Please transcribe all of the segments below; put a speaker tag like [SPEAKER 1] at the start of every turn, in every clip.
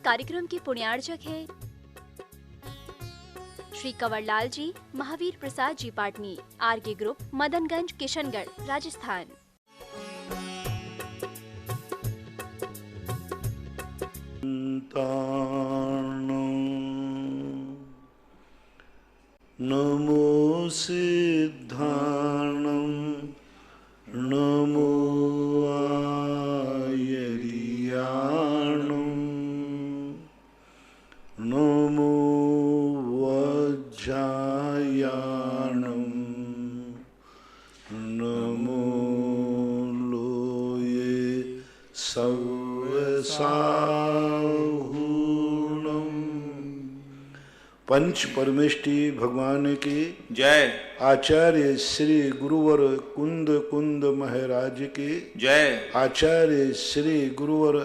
[SPEAKER 1] कार्यक्रम के पुण्यार्चक हैं श्री कंवरलाल जी, महावीर प्रसाद जी पाटनी, आरके ग्रुप, मदनगंज, किशनगढ़, राजस्थान।
[SPEAKER 2] नमो सिद्धाणं नमो आयर्याणं नमो वज्रायाणं नमो लोये सव्यसाहूणं। पंच परमेष्टि भगवान की
[SPEAKER 3] जय।
[SPEAKER 2] आचार्य श्री गुरुवर कुंद कुंद महाराज की
[SPEAKER 3] जय।
[SPEAKER 2] आचार्य श्री गुरुवर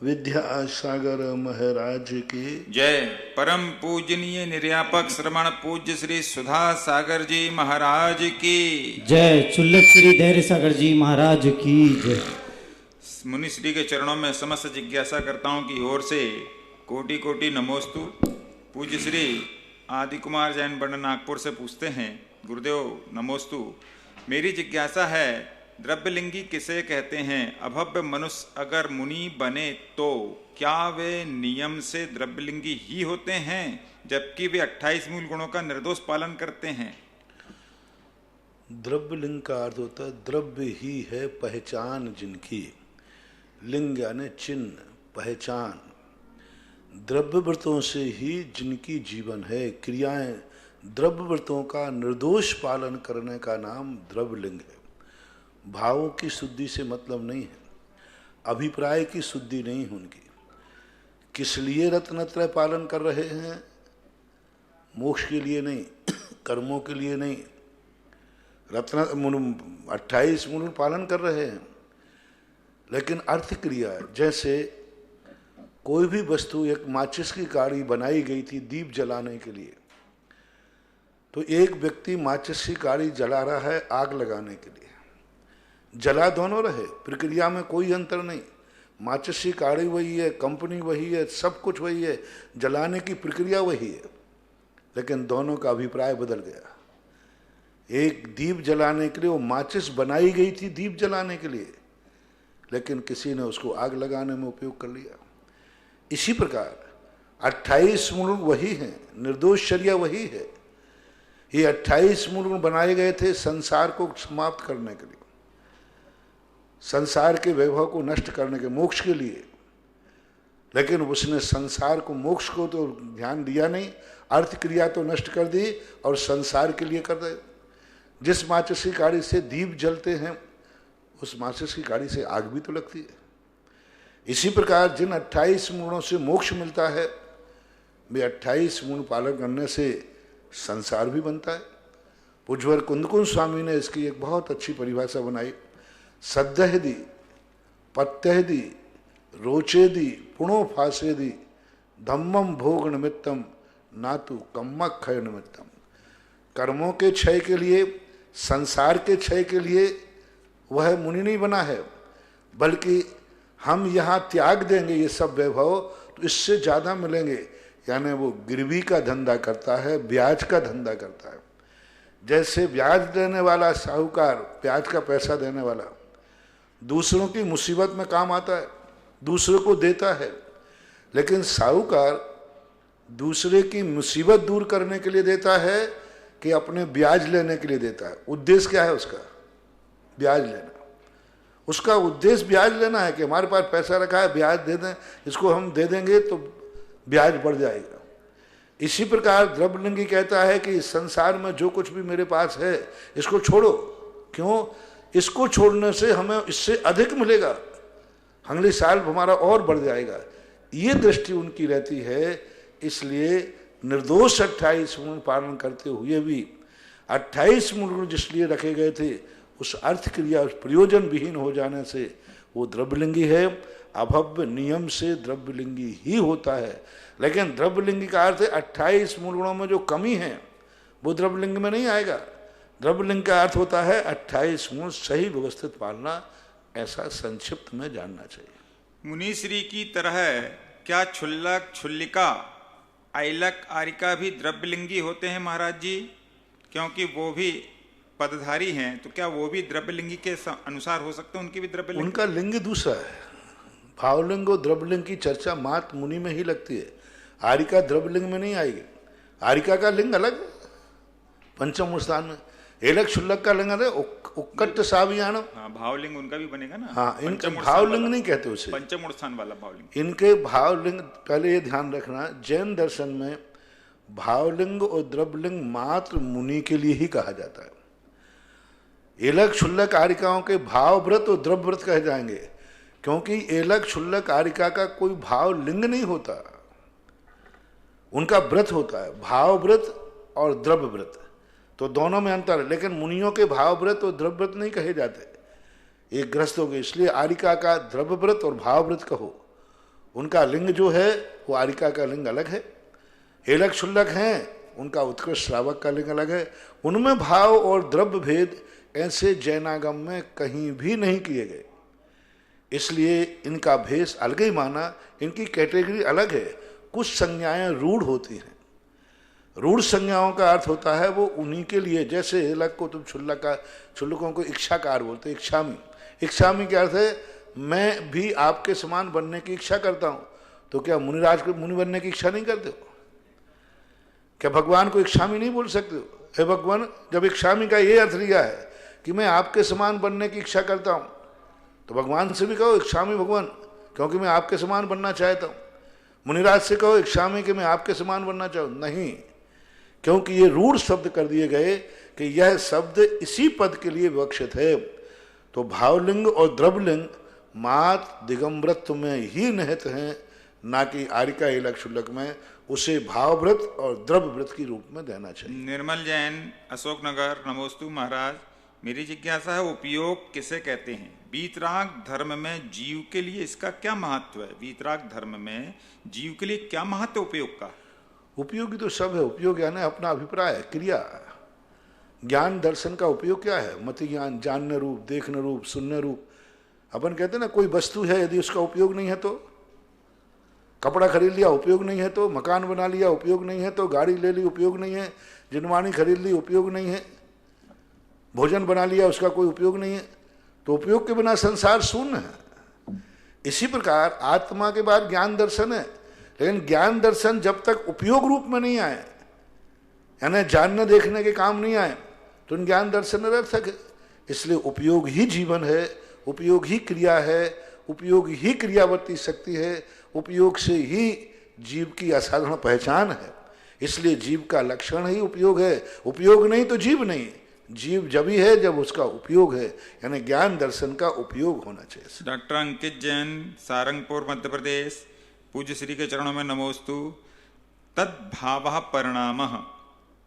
[SPEAKER 2] विद्यासागर महाराज की
[SPEAKER 3] जय। परम पूजनीय निर्यापक श्रमण पूज्य श्री सुधा सागर जी महाराज की
[SPEAKER 4] जय। चुल्लक श्री धैर्य सागर जी महाराज की जय।
[SPEAKER 3] मुनि श्री के चरणों में समस्त जिज्ञासा करताओं की ओर से कोटि कोटि नमोस्तु। पूज्य श्री आदि कुमार जैन बंड नागपुर से पूछते हैं, गुरुदेव नमोस्तु, मेरी जिज्ञासा है द्रव्यलिंगी किसे कहते हैं? अभव्य मनुष्य अगर मुनि बने तो क्या वे नियम से द्रव्यलिंगी ही होते हैं, जबकि वे 28 मूल गुणों का निर्दोष पालन करते हैं?
[SPEAKER 2] द्रव्यलिंग का अर्थ होता है द्रव्य ही है पहचान जिनकी, लिंग यानी चिन्ह, पहचान। द्रव्यव्रतों से ही जिनकी जीवन है, क्रियाएं, द्रव्यव्रतों का निर्दोष पालन करने का नाम द्रव्यलिंग है। भावों की शुद्धि से मतलब नहीं है, अभिप्राय की शुद्धि नहीं है उनकी। किस लिए रत्नत्रय पालन कर रहे हैं? मोक्ष के लिए नहीं, कर्मों के लिए नहीं। 28 मूल पालन कर रहे हैं, लेकिन अर्थ क्रिया, जैसे कोई भी वस्तु, एक माचिस की काड़ी बनाई गई थी दीप जलाने के लिए, तो एक व्यक्ति माचिस की काड़ी जला रहा है आग लगाने के लिए। जला दोनों रहे, प्रक्रिया में कोई अंतर नहीं। माचिस की काड़ी वही है, कंपनी वही है, सब कुछ वही है, जलाने की प्रक्रिया वही है, लेकिन दोनों का अभिप्राय बदल गया। एक दीप जलाने के लिए, वो माचिस बनाई गई थी दीप जलाने के लिए, लेकिन किसी ने उसको आग लगाने में उपयोग कर लिया। इसी प्रकार 28 मूल वही हैं, निर्दोष चर्या वही है। ये 28 मूल बनाए गए थे संसार को समाप्त करने के लिए, संसार के वैभव को नष्ट करने के, मोक्ष के लिए। लेकिन उसने संसार को, मोक्ष को तो ध्यान दिया नहीं, अर्थ क्रिया तो नष्ट कर दी और संसार के लिए कर दे। जिस माचिस की काड़ी से दीप जलते हैं, उस माचिस की काड़ी से आग भी तो लगती है। इसी प्रकार जिन 28 मूलों से मोक्ष मिलता है, वे 28 मूल पालन करने से संसार भी बनता है। पूज्यवर कुंदकुंज स्वामी ने इसकी एक बहुत अच्छी परिभाषा बनाई। सद्यहदि पत्यहदि रोचेदि पुणो फासेदि धम्मम भोग निमित्तम नातु कम्मक क्षय निमित्तम। कर्मों के क्षय के लिए, संसार के क्षय के लिए वह मुनि नहीं बना है, बल्कि हम यहाँ त्याग देंगे ये सब वैभव तो इससे ज़्यादा मिलेंगे। यानी वो गिरवी का धंधा करता है, ब्याज का धंधा करता है। जैसे ब्याज देने वाला साहूकार, ब्याज का पैसा देने वाला, दूसरों की मुसीबत में काम आता है, दूसरों को देता है, लेकिन साहूकार दूसरे की मुसीबत दूर करने के लिए देता है कि अपने ब्याज लेने के लिए देता है। उद्देश्य क्या है उसका? ब्याज लेना। उसका उद्देश्य ब्याज लेना है कि हमारे पास पैसा रखा है, ब्याज दे दें, इसको हम दे देंगे तो ब्याज बढ़ जाएगा। इसी प्रकार द्रव्यलिंगी कहता है कि इस संसार में जो कुछ भी मेरे पास है इसको छोड़ो। क्यों? इसको छोड़ने से हमें इससे अधिक मिलेगा, अगले साल हमारा और बढ़ जाएगा। ये दृष्टि उनकी रहती है। इसलिए निर्दोष 28 मूल पालन करते हुए भी 28 मूल जिसलिए रखे गए थे, उस अर्थ क्रिया, उस प्रयोजन विहीन हो जाने से वो द्रव्यलिंगी है। अभव्य नियम से द्रव्यलिंगी ही होता है, लेकिन द्रव्यलिंगी का अर्थ है 28 मूल गुणों में जो कमी है वो द्रव्यलिंग में नहीं आएगा। द्रव्यलिंग का अर्थ होता है 28 मूल सही व्यवस्थित पालना। ऐसा संक्षिप्त में जानना चाहिए।
[SPEAKER 3] मुनीश्री की तरह क्या क्षुल्लक, क्षुल्लिका, आइलक, आरिका भी द्रव्यलिंगी होते हैं महाराज जी? क्योंकि वो भी पदधारी हैं, तो क्या वो भी द्रव्यलिंगी के अनुसार हो सकते हैं? उनकी भी द्रव्यलिंग,
[SPEAKER 2] उनका लिंग दूसरा है। भावलिंग और द्रव्यलिंग की चर्चा मात मुनि में ही लगती है, आरिका द्रव्यलिंग में नहीं आएगी। आरिका का लिंग अलग है पंचम स्थान में, एलक शुल्लक का लिंग अलग, उक्कट सावियाणम।
[SPEAKER 3] हाँ, भावलिंग उनका भी बनेगा ना।
[SPEAKER 2] हाँ, इनका भावलिंग नहीं कहते उसे,
[SPEAKER 3] पंचम स्थान वाला भावलिंग।
[SPEAKER 2] इनके भावलिंग, पहले ये ध्यान रखना, जैन दर्शन में भावलिंग और द्रव्यलिंग मात्र मुनि के लिए ही कहा जाता है। एलक शुल्लक आरिकाओं के भावव्रत और द्रव्यव्रत कहे जाएंगे, क्योंकि एलक शुल्लक आरिका का कोई भाव लिंग नहीं होता, उनका व्रत होता है, भावव्रत और द्रव्यव्रत, तो दोनों में अंतर है। लेकिन मुनियों के भावव्रत और द्रव्यव्रत नहीं कहे जाते, एक ग्रस्त हो गए, इसलिए आरिका का द्रव्यव्रत और भावव्रत कहो। उनका लिंग जो है वो आरिका का लिंग अलग है। एलक शुल्लक हैं, उनका उत्कृष्ट श्रावक का लिंग अलग है। उनमें भाव और द्रव्य भेद ऐसे जैनागम में कहीं भी नहीं किए गए, इसलिए इनका भेष अलग ही माना, इनकी कैटेगरी अलग है। कुछ संज्ञाएं रूढ़ होती हैं, रूढ़ संज्ञाओं का अर्थ होता है वो उन्हीं के लिए, जैसे एलक को तुम क्षुल्लकों को इच्छाकार बोलते, इच्छामी। इच्छामी का अर्थ है मैं भी आपके समान बनने की इच्छा करता हूं। तो क्या मुनिराज को मुनि बनने की इच्छा नहीं करते हो? क्या भगवान को इच्छामी नहीं बोल सकते हो? हे भगवान, जब इच्छामी का ये अर्थ लिया है कि मैं आपके समान बनने की इच्छा करता हूं, तो भगवान से भी कहो इच्छामी भगवान, क्योंकि मैं आपके समान बनना चाहता हूं। मुनिराज से कहो इच्छामी कि मैं आपके समान बनना चाहूँ, नहीं, क्योंकि ये रूढ़ शब्द कर दिए गए कि यह शब्द इसी पद के लिए विवक्षित है। तो भावलिंग और द्रव्यलिंग मात दिगंबरत्व में ही निहित हैं, ना कि आरिका एलक शुल्लक में। उसे भावव्रत और द्रव्यव्रत की रूप में देना चाहिए।
[SPEAKER 3] निर्मल जैन, अशोकनगर, नमोस्तु महाराज। मेरी जिज्ञासा है, उपयोग किसे कहते हैं? वीतराग धर्म में जीव के लिए इसका क्या महत्व है? वीतराग धर्म में जीव के लिए क्या महत्व उपयोग का?
[SPEAKER 2] उपयोगी तो सब है, उपयोग यानी अपना अभिप्राय, क्रिया। ज्ञान दर्शन का उपयोग क्या है? मत ज्ञान, जानने रूप, देखने रूप, सुनने रूप। अपन कहते हैं ना, कोई वस्तु है यदि उसका उपयोग नहीं है तो, कपड़ा खरीद लिया उपयोग नहीं है तो, मकान बना लिया उपयोग नहीं है तो, गाड़ी ले ली उपयोग नहीं है, जिनवानी खरीद ली उपयोग नहीं है, भोजन बना लिया उसका कोई उपयोग नहीं है, तो उपयोग के बिना संसार शून्य है। इसी प्रकार आत्मा के बाद ज्ञान दर्शन है, लेकिन ज्ञान दर्शन जब तक उपयोग रूप में नहीं आए, यानी जानने देखने के काम नहीं आए, तो ज्ञान दर्शन निरर्थक है। इसलिए उपयोग ही जीवन है, उपयोग ही क्रिया है, उपयोग ही क्रियावर्ती शक्ति है, उपयोग से ही जीव की असाधारण पहचान है। इसलिए जीव का लक्षण ही उपयोग है, उपयोग नहीं तो जीव नहीं। जीव जब ही है जब उसका उपयोग है, यानी ज्ञान दर्शन का उपयोग होना चाहिए।
[SPEAKER 3] डॉक्टर अंकित जैन, सारंगपुर, मध्य प्रदेश। पूज्य श्री के चरणों में नमोस्तु। तद्भाव परिणाम,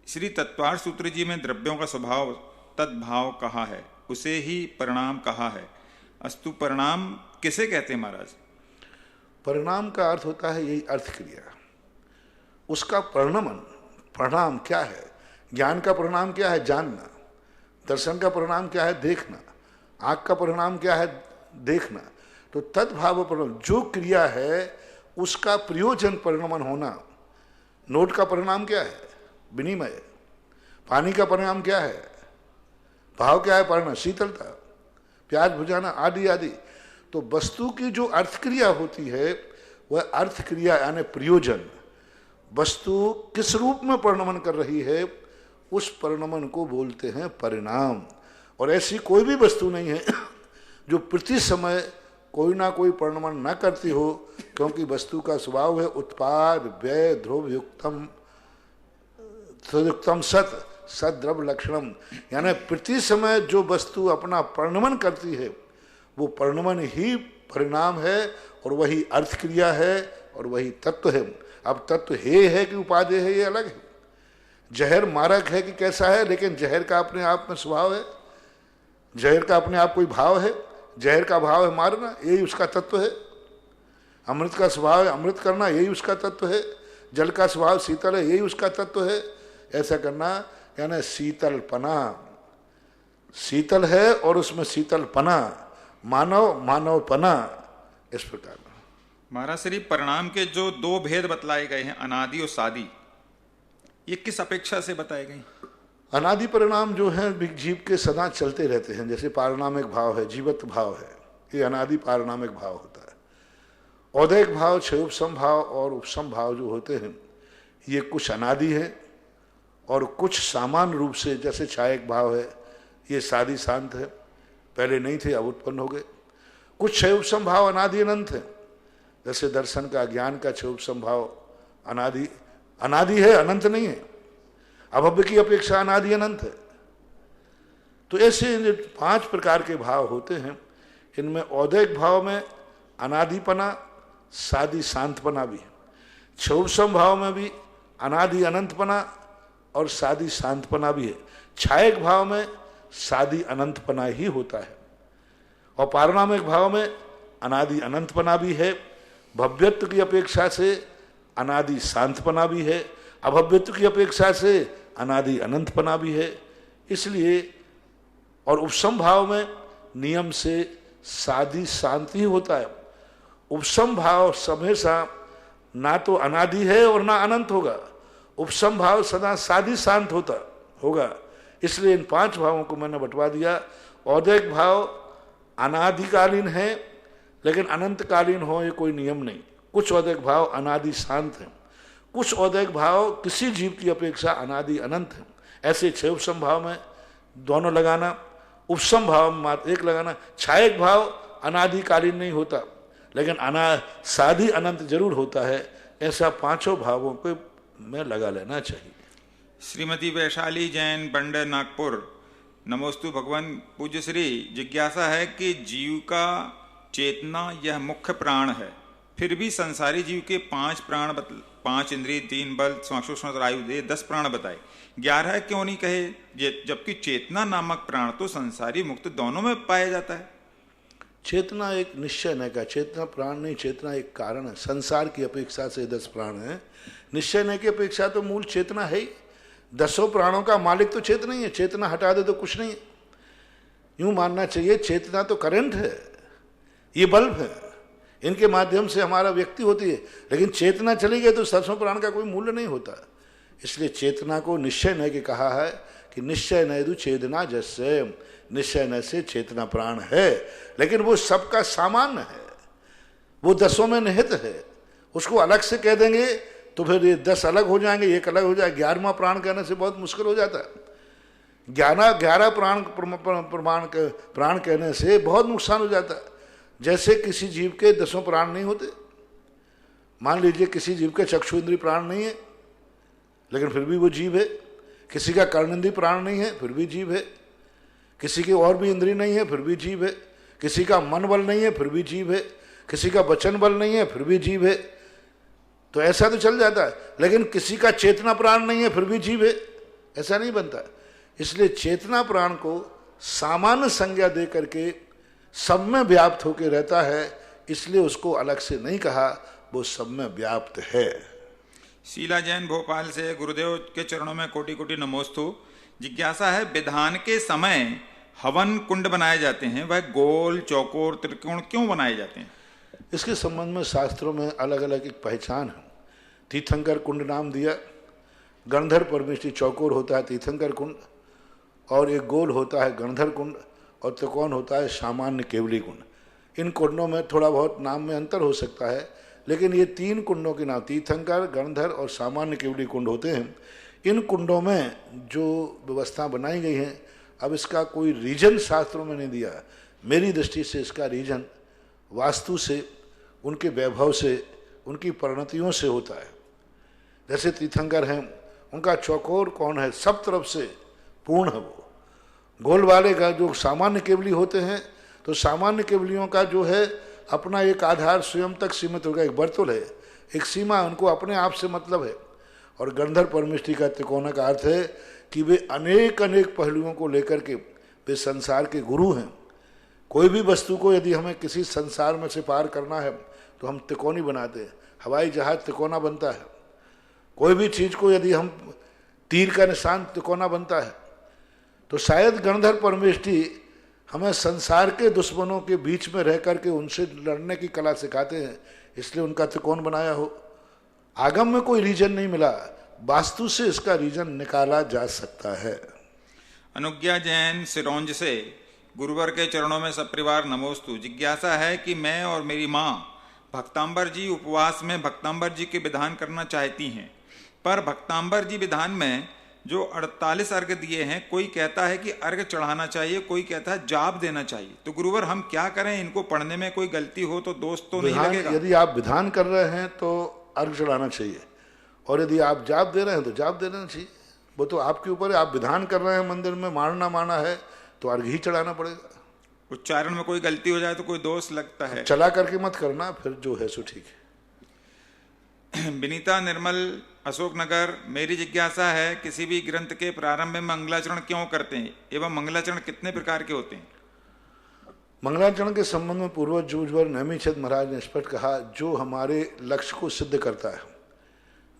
[SPEAKER 3] श्री तत्वार्थ सूत्र जी में द्रव्यों का स्वभाव तद्भाव कहा है, उसे ही परिणाम कहा है। अस्तु, परिणाम किसे कहते हैं महाराज?
[SPEAKER 2] परिणाम का अर्थ होता है यही अर्थ क्रिया, उसका परिणमन। परिणाम क्या है? ज्ञान का परिणाम क्या है? जानना। दर्शन का परिणाम क्या है? देखना। आँख का परिणाम क्या है? देखना। तो तद्भाव परिणाम, जो क्रिया है उसका प्रयोजन परिणमन होना। नोट का परिणाम क्या है? विनिमय। पानी का परिणाम क्या है? भाव क्या है? परिणाम शीतलता, प्याज भुजाना आदि आदि। तो वस्तु की जो अर्थ क्रिया होती है वह अर्थ क्रिया यानी प्रयोजन, वस्तु किस रूप में परिणमन कर रही है उस परिणमन को बोलते हैं परिणाम। और ऐसी कोई भी वस्तु नहीं है जो प्रति समय कोई ना कोई परिणमन न करती हो, क्योंकि वस्तु का स्वभाव है उत्पाद व्यय ध्रुव युक्तम सदुक्तम सत सद्रव लक्षणम, यानी प्रति समय जो वस्तु अपना परिणमन करती है वो परिणमन ही परिणाम है, और वही अर्थ क्रिया है और वही तत्व है। अब तत्व है कि उपादेय है, ये अलग है। जहर मारक है कि कैसा है, लेकिन जहर का अपने आप में स्वभाव है, जहर का अपने आप कोई भाव है। जहर का भाव है मारना, यही उसका तत्व है। अमृत का स्वभाव है अमृत करना, यही उसका तत्व है। जल का स्वभाव शीतल है, यही उसका तत्व है। ऐसा करना यानी शीतलपना, शीतल है और उसमें शीतलपना, मानव मानवपना, इस प्रकार।
[SPEAKER 3] महाराज श्री परिणाम के जो दो भेद बतलाए गए हैं, अनादि और सादी, ये किस अपेक्षा से बताए गए?
[SPEAKER 2] अनादि परिणाम जो है जीव के सदा चलते रहते हैं, जैसे पारणामिक भाव है, जीवत्व भाव है, ये अनादि पारणामिक भाव होता है। औदैहिक भाव, क्षयोपशम भाव और उपशम भाव जो होते हैं, ये कुछ अनादि है और कुछ सामान्य रूप से, जैसे छायक भाव है, ये सादी शांत है, पहले नहीं थे अब उत्पन्न हो गए। कुछ क्षयोपशम भाव अनादि अनंत है, जैसे दर्शन का, ज्ञान का क्षयोपशम भाव अनादि है, अनंत नहीं है, अभव्य की अपेक्षा अनादि अनंत है। तो ऐसे जो 5 प्रकार के भाव होते हैं, इनमें औदैहिक भाव में अनादिपना, सादी शांतपना भी है। क्षयोपशम भाव में भी अनादि अनंतपना और सादी शांतपना भी है। छायक भाव में सादी अनंतपना ही होता है और पारणामिक भाव में अनादि अनंतपना भी है। भव्यत्व की अपेक्षा से अनादि शांतपना भी है, अभव्यत्व की अपेक्षा से अनादि अनंतपना भी है। इसलिए और उपशम भाव में नियम से सादी शांति ही होता है। उपशम भाव हमेशा ना तो अनादि है और ना अनंत होगा, उपशम भाव सदा सादी शांत होगा। इसलिए इन 5 भावों को मैंने बंटवा दिया। औदैहिक भाव अनादिकालीन है, लेकिन अनंतकालीन हो ये कोई नियम नहीं। कुछ औदैहिक भाव अनादि शांत हैं, कुछ औदैहिक भाव किसी जीव की अपेक्षा अनादि अनंत है। ऐसे क्षयोपशम भाव में दोनों लगाना, उपशम भाव में मात्र एक लगाना। छायक भाव अनादिकालीन नहीं होता, लेकिन सादी अनंत जरूर होता है। ऐसा 5 भावों पे में लगा लेना चाहिए।
[SPEAKER 3] श्रीमती वैशाली जैन, बंड, नागपुर। नमोस्तु भगवान। पूज्य श्री, जिज्ञासा है कि जीव का चेतना यह मुख्य प्राण है, फिर भी संसारी जीव के 5 प्राण 5 इंद्रिय, 3 बल, श्वासोच्छ्वास, आयु, 10 प्राण बताए, 11 क्यों नहीं कहे? जबकि चेतना नामक प्राण तो संसारी मुक्त दोनों में पाया जाता है।
[SPEAKER 2] चेतना एक निश्चय न का, चेतना प्राण नहीं, चेतना एक कारण है। संसार की अपेक्षा से 10 प्राण है, निश्चय न की अपेक्षा तो मूल चेतना है ही। 10 प्राणों का मालिक तो चेतना ही है, चेतना हटा दे तो कुछ नहीं है। यूं मानना चाहिए चेतना तो करंट है, ये बल्ब है, इनके माध्यम से हमारा व्यक्ति होती है, लेकिन चेतना चली गई तो 10 प्राण का कोई मूल्य नहीं होता। इसलिए चेतना को निश्चय न के कहा है कि निश्चय नैदु चेतना जैसे, निश्चय न से चेतना प्राण है, लेकिन वो सबका सामान्य है, वो 10 में निहित है। उसको अलग से कह देंगे तो फिर ये 10 अलग हो जाएंगे, एक अलग हो जाए। 11वां प्राण कहने से बहुत मुश्किल हो जाता है। 11 प्राण कहने से बहुत नुकसान हो जाता है। जैसे किसी जीव के 10 प्राण नहीं होते। मान लीजिए किसी जीव के चक्षु इंद्रिय प्राण नहीं है, लेकिन फिर भी वो जीव है। किसी का कर्णेंद्रिय प्राण नहीं है, फिर भी जीव है। किसी की और भी इंद्रिय नहीं है, फिर भी जीव है। किसी का मन बल नहीं है, फिर भी जीव है। किसी का वचन बल नहीं है, फिर भी जीव है। तो ऐसा तो चल जाता है, लेकिन किसी का चेतना प्राण नहीं है, फिर भी जीव है, ऐसा नहीं बनता। इसलिए चेतना प्राण को सामान्य संज्ञा दे करके सब में व्याप्त होकर रहता है, इसलिए उसको अलग से नहीं कहा, वो सब में व्याप्त है।
[SPEAKER 3] शीला जैन, भोपाल से। गुरुदेव के चरणों में कोटि कोटि नमोस्तु। जिज्ञासा है, विधान के समय हवन कुंड बनाए जाते हैं, वह गोल, चौकोर, त्रिकोण क्यों बनाए जाते हैं?
[SPEAKER 2] इसके संबंध में शास्त्रों में अलग अलग एक पहचान है। तीर्थंकर कुंड नाम दिया। गणधर परमेष्टि चौकोर होता है तीर्थंकर कुंड, और एक गोल होता है गणधर कुंड, और त्रिकोण होता है सामान्य केवली कुंड। इन कुंडों में थोड़ा बहुत नाम में अंतर हो सकता है, लेकिन ये 3 कुंडों के नाम तीर्थंकर, गणधर और सामान्य केवली कुंड होते हैं। इन कुंडों में जो व्यवस्था बनाई गई है, अब इसका कोई रीजन शास्त्रों में नहीं दिया। मेरी दृष्टि से इसका रीजन वास्तु से, उनके वैभव से, उनकी परिणतियों से होता है। जैसे तीर्थंकर हैं, उनका चौकोर कौन है, सब तरफ से पूर्ण है। वो गोल वाले का जो सामान्य केवली होते हैं, तो सामान्य केवलियों का जो है अपना एक आधार स्वयं तक सीमित होगा, एक वर्तुल है, एक सीमा, उनको अपने आप से मतलब है। और गणधर परमेष्टि का त्रिकोण का अर्थ है कि वे अनेक अनेक पहलुओं को लेकर के वे संसार के गुरु हैं। कोई भी वस्तु को यदि हमें किसी संसार में से पार करना है तो हम त्रिकोणी बनाते हैं। हवाई जहाज त्रिकोणा बनता है। कोई भी चीज़ को यदि हम तीर का निशान त्रिकोणा बनता है। तो शायद गणधर परमेष्टि हमें संसार के दुश्मनों के बीच में रह करके उनसे लड़ने की कला सिखाते हैं, इसलिए उनका त्रिकोण बनाया हो। आगम में कोई रीजन नहीं मिला, वास्तु से इसका रीजन निकाला जा सकता है।
[SPEAKER 3] अनुज्ञा जैन सिरौंज से, गुरुवर के चरणों में सपरिवार नमोस्तु। जिज्ञासा है कि मैं और मेरी माँ भक्तांबर जी उपवास में भक्तांबर जी के विधान करना चाहती हैं, पर भक्तांबर जी विधान में जो 48 अर्घ दिए हैं, कोई कहता है कि अर्घ चढ़ाना चाहिए, कोई कहता है जाप देना चाहिए। तो गुरुवर हम क्या करें? इनको पढ़ने में कोई गलती हो तो दोष तो नहीं लगेगा?
[SPEAKER 2] यदि आप विधान कर रहे हैं तो अर्घ चढ़ाना चाहिए, और यदि आप जाप दे रहे हैं तो जाप दे देना चाहिए। वो तो आपके ऊपर है। आप विधान कर रहे हैं मंदिर में, मानना माना है तो अर्घ ही चढ़ाना पड़ेगा।
[SPEAKER 3] उच्चारण में कोई गलती हो जाए तो कोई दोष लगता है?
[SPEAKER 2] चला करके मत करना, फिर जो है सो ठीक है।
[SPEAKER 3] विनीता निर्मल, अशोकनगर, मेरी जिज्ञासा है किसी भी ग्रंथ के प्रारंभ में मंगलाचरण क्यों करते हैं एवं मंगलाचरण कितने प्रकार के होते हैं?
[SPEAKER 2] मंगलाचरण के संबंध में पूर्वज जूझवर नेमिचंद महाराज ने स्पष्ट कहा, जो हमारे लक्ष्य को सिद्ध करता है,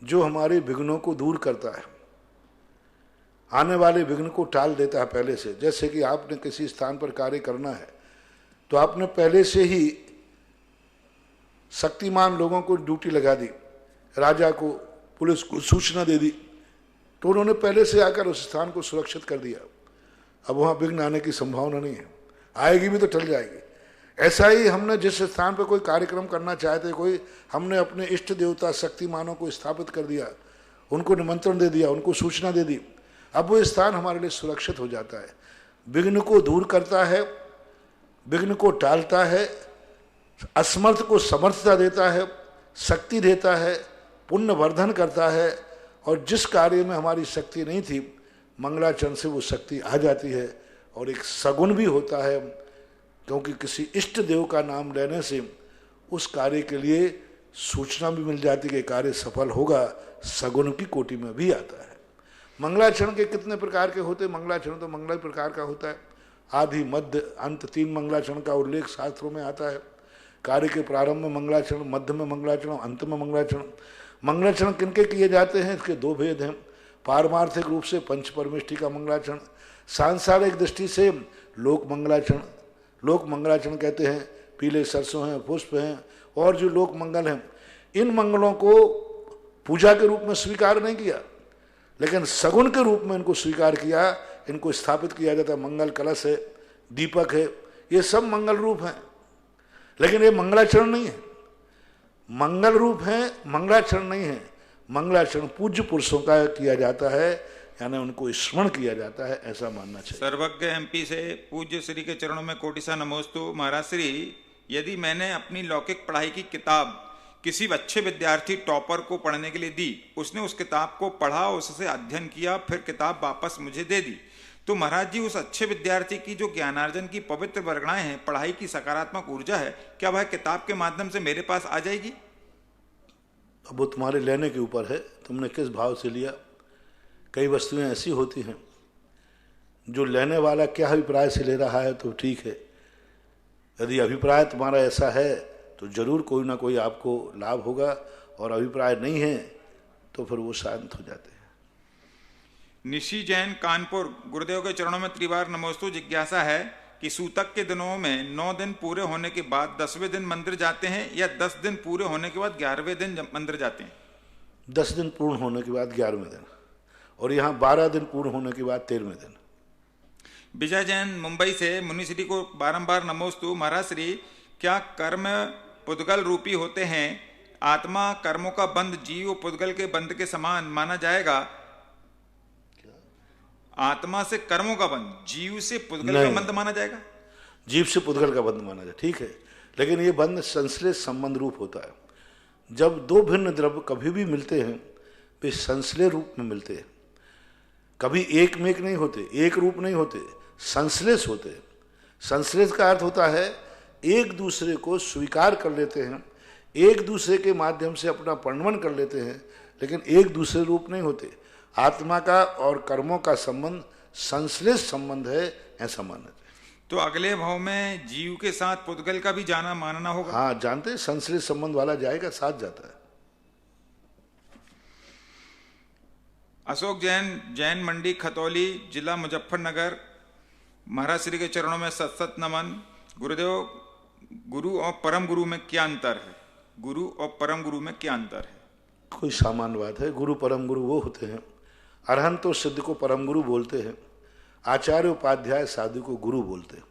[SPEAKER 2] जो हमारे विघ्नों को दूर करता है, आने वाले विघ्न को टाल देता है पहले से। जैसे कि आपने किसी स्थान पर कार्य करना है तो आपने पहले से ही शक्तिमान लोगों को ड्यूटी लगा दी, राजा को, पुलिस को सूचना दे दी, तो उन्होंने पहले से आकर उस स्थान को सुरक्षित कर दिया। अब वहाँ विघ्न आने की संभावना नहीं है, आएगी भी तो टल जाएगी। ऐसा ही हमने जिस स्थान पर कोई कार्यक्रम करना चाहते, हमने अपने इष्ट देवता शक्तिमानों को स्थापित कर दिया, उनको निमंत्रण दे दिया, उनको सूचना दे दी, अब वो स्थान हमारे लिए सुरक्षित हो जाता है। विघ्न को दूर करता है, विघ्न को टालता है, असमर्थ को समर्थता देता है, शक्ति देता है, पुण्य वर्धन करता है, और जिस कार्य में हमारी शक्ति नहीं थी, मंगलाचरण से वो शक्ति आ जाती है। और एक सगुण भी होता है, क्योंकि किसी इष्ट देव का नाम लेने से उस कार्य के लिए सूचना भी मिल जाती है कि कार्य सफल होगा, सगुण की कोटि में भी आता है। मंगलाचरण के कितने प्रकार के होते हैं? मंगलाचरण तो मंगल प्रकार का होता है। आदि, मध्य, अंत 3 मंगलाचरण का उल्लेख शास्त्रों में आता है। कार्य के प्रारंभ में मंगलाचरण, मध्य में मंगलाचरण, अंत में मंगलाचरण। मंगलाचरण किनके किए जाते हैं? इसके 2 भेद हैं। पारमार्थिक रूप से पंच परमेष्टि का मंगलाचरण, सांसारिक दृष्टि से लोक मंगलाचरण। लोक मंगलाचरण कहते हैं पीले सरसों हैं, पुष्प हैं, और जो लोक मंगल हैं, इन मंगलों को पूजा के रूप में स्वीकार नहीं किया, लेकिन सगुण के रूप में इनको स्वीकार किया, इनको स्थापित किया जाता है। मंगल कलश है, दीपक है, ये सब मंगल रूप हैं, लेकिन ये मंगलाचरण नहीं है। मंगल रूप है, मंगलाचरण नहीं है। मंगलाचरण पूज्य पुरुषों का किया जाता है, यानी उनको स्मरण किया जाता है, ऐसा मानना चाहिए।
[SPEAKER 3] सर्वज्ञ एमपी से, पूज्य श्री के चरणों में कोटिसा नमोस्तु। महाराज श्री, यदि मैंने अपनी लौकिक पढ़ाई की किताब किसी अच्छे विद्यार्थी टॉपर को पढ़ने के लिए दी, उसने उस किताब को पढ़ा, उससे अध्ययन किया, फिर किताब वापस मुझे दे दी, तो महाराज जी उस अच्छे विद्यार्थी की जो ज्ञानार्जन की पवित्र वर्गणाएं हैं, पढ़ाई की सकारात्मक ऊर्जा है, क्या वह किताब के माध्यम से मेरे पास आ जाएगी?
[SPEAKER 2] अब वो तुम्हारे लेने के ऊपर है, तुमने किस भाव से लिया। कई वस्तुएं ऐसी होती हैं जो लेने वाला क्या अभिप्राय से ले रहा है तो ठीक है। यदि अभिप्राय तुम्हारा ऐसा है तो जरूर कोई ना कोई आपको लाभ होगा, और अभिप्राय नहीं है तो फिर वो शांत हो जाते हैं।
[SPEAKER 3] निशी जैन, कानपुर, गुरुदेव के चरणों में त्रिवार नमोस्तु। जिज्ञासा है कि सूतक के दिनों में 9 दिन पूरे होने के बाद 10वें दिन मंदिर जाते हैं, या 10 दिन पूरे होने के बाद 11वें दिन मंदिर जाते हैं?
[SPEAKER 2] 10 दिन पूर्ण होने के बाद 11वें दिन, और यहाँ 12 दिन पूर्ण होने के बाद 13वें दिन।
[SPEAKER 3] विजय जैन, मुंबई से, मुनि श्री को बारंबार नमोस्तु। महाराज श्री, क्या कर्म पुद्गल रूपी होते हैं? आत्मा कर्मों का बंध जीव पुद्गल के बंध के समान माना जाएगा? आत्मा से कर्मों का बंध जीव से पुद्गल का बंध माना जाएगा?
[SPEAKER 2] जीव से पुद्गल का बंध माना जाए, ठीक है, लेकिन ये बंध संश्लेष संबंध रूप होता है। जब 2 भिन्न द्रव्य कभी भी मिलते हैं, वे संश्लेष रूप में मिलते हैं, कभी एक में एक नहीं होते, एक रूप नहीं होते, संश्लेष होते हैं। संश्लेष का अर्थ होता है एक दूसरे को स्वीकार कर लेते हैं, एक दूसरे के माध्यम से अपना परिणमन कर लेते हैं, लेकिन एक दूसरे रूप नहीं होते। आत्मा का और कर्मों का संबंध संश्लेष संबंध है, ऐसा मानना चाहिए।
[SPEAKER 3] तो अगले भाव में जीव के साथ पुद्गल का भी जाना मानना होगा?
[SPEAKER 2] हाँ, जानते हैं, संश्लेष संबंध वाला जाएगा, साथ जाता है।
[SPEAKER 3] अशोक जैन, जैन मंडी, खतौली, जिला मुजफ्फरनगर, महाराज श्री के चरणों में सत सत नमन। गुरुदेव, गुरु और परम गुरु में क्या अंतर है? गुरु और परम गुरु में क्या अंतर है?
[SPEAKER 2] कोई सामान्य बात है। गुरु परम गुरु वो होते हैं, अरहंत तो सिद्ध को परम गुरु बोलते हैं, आचार्य उपाध्याय साधु को गुरु बोलते हैं।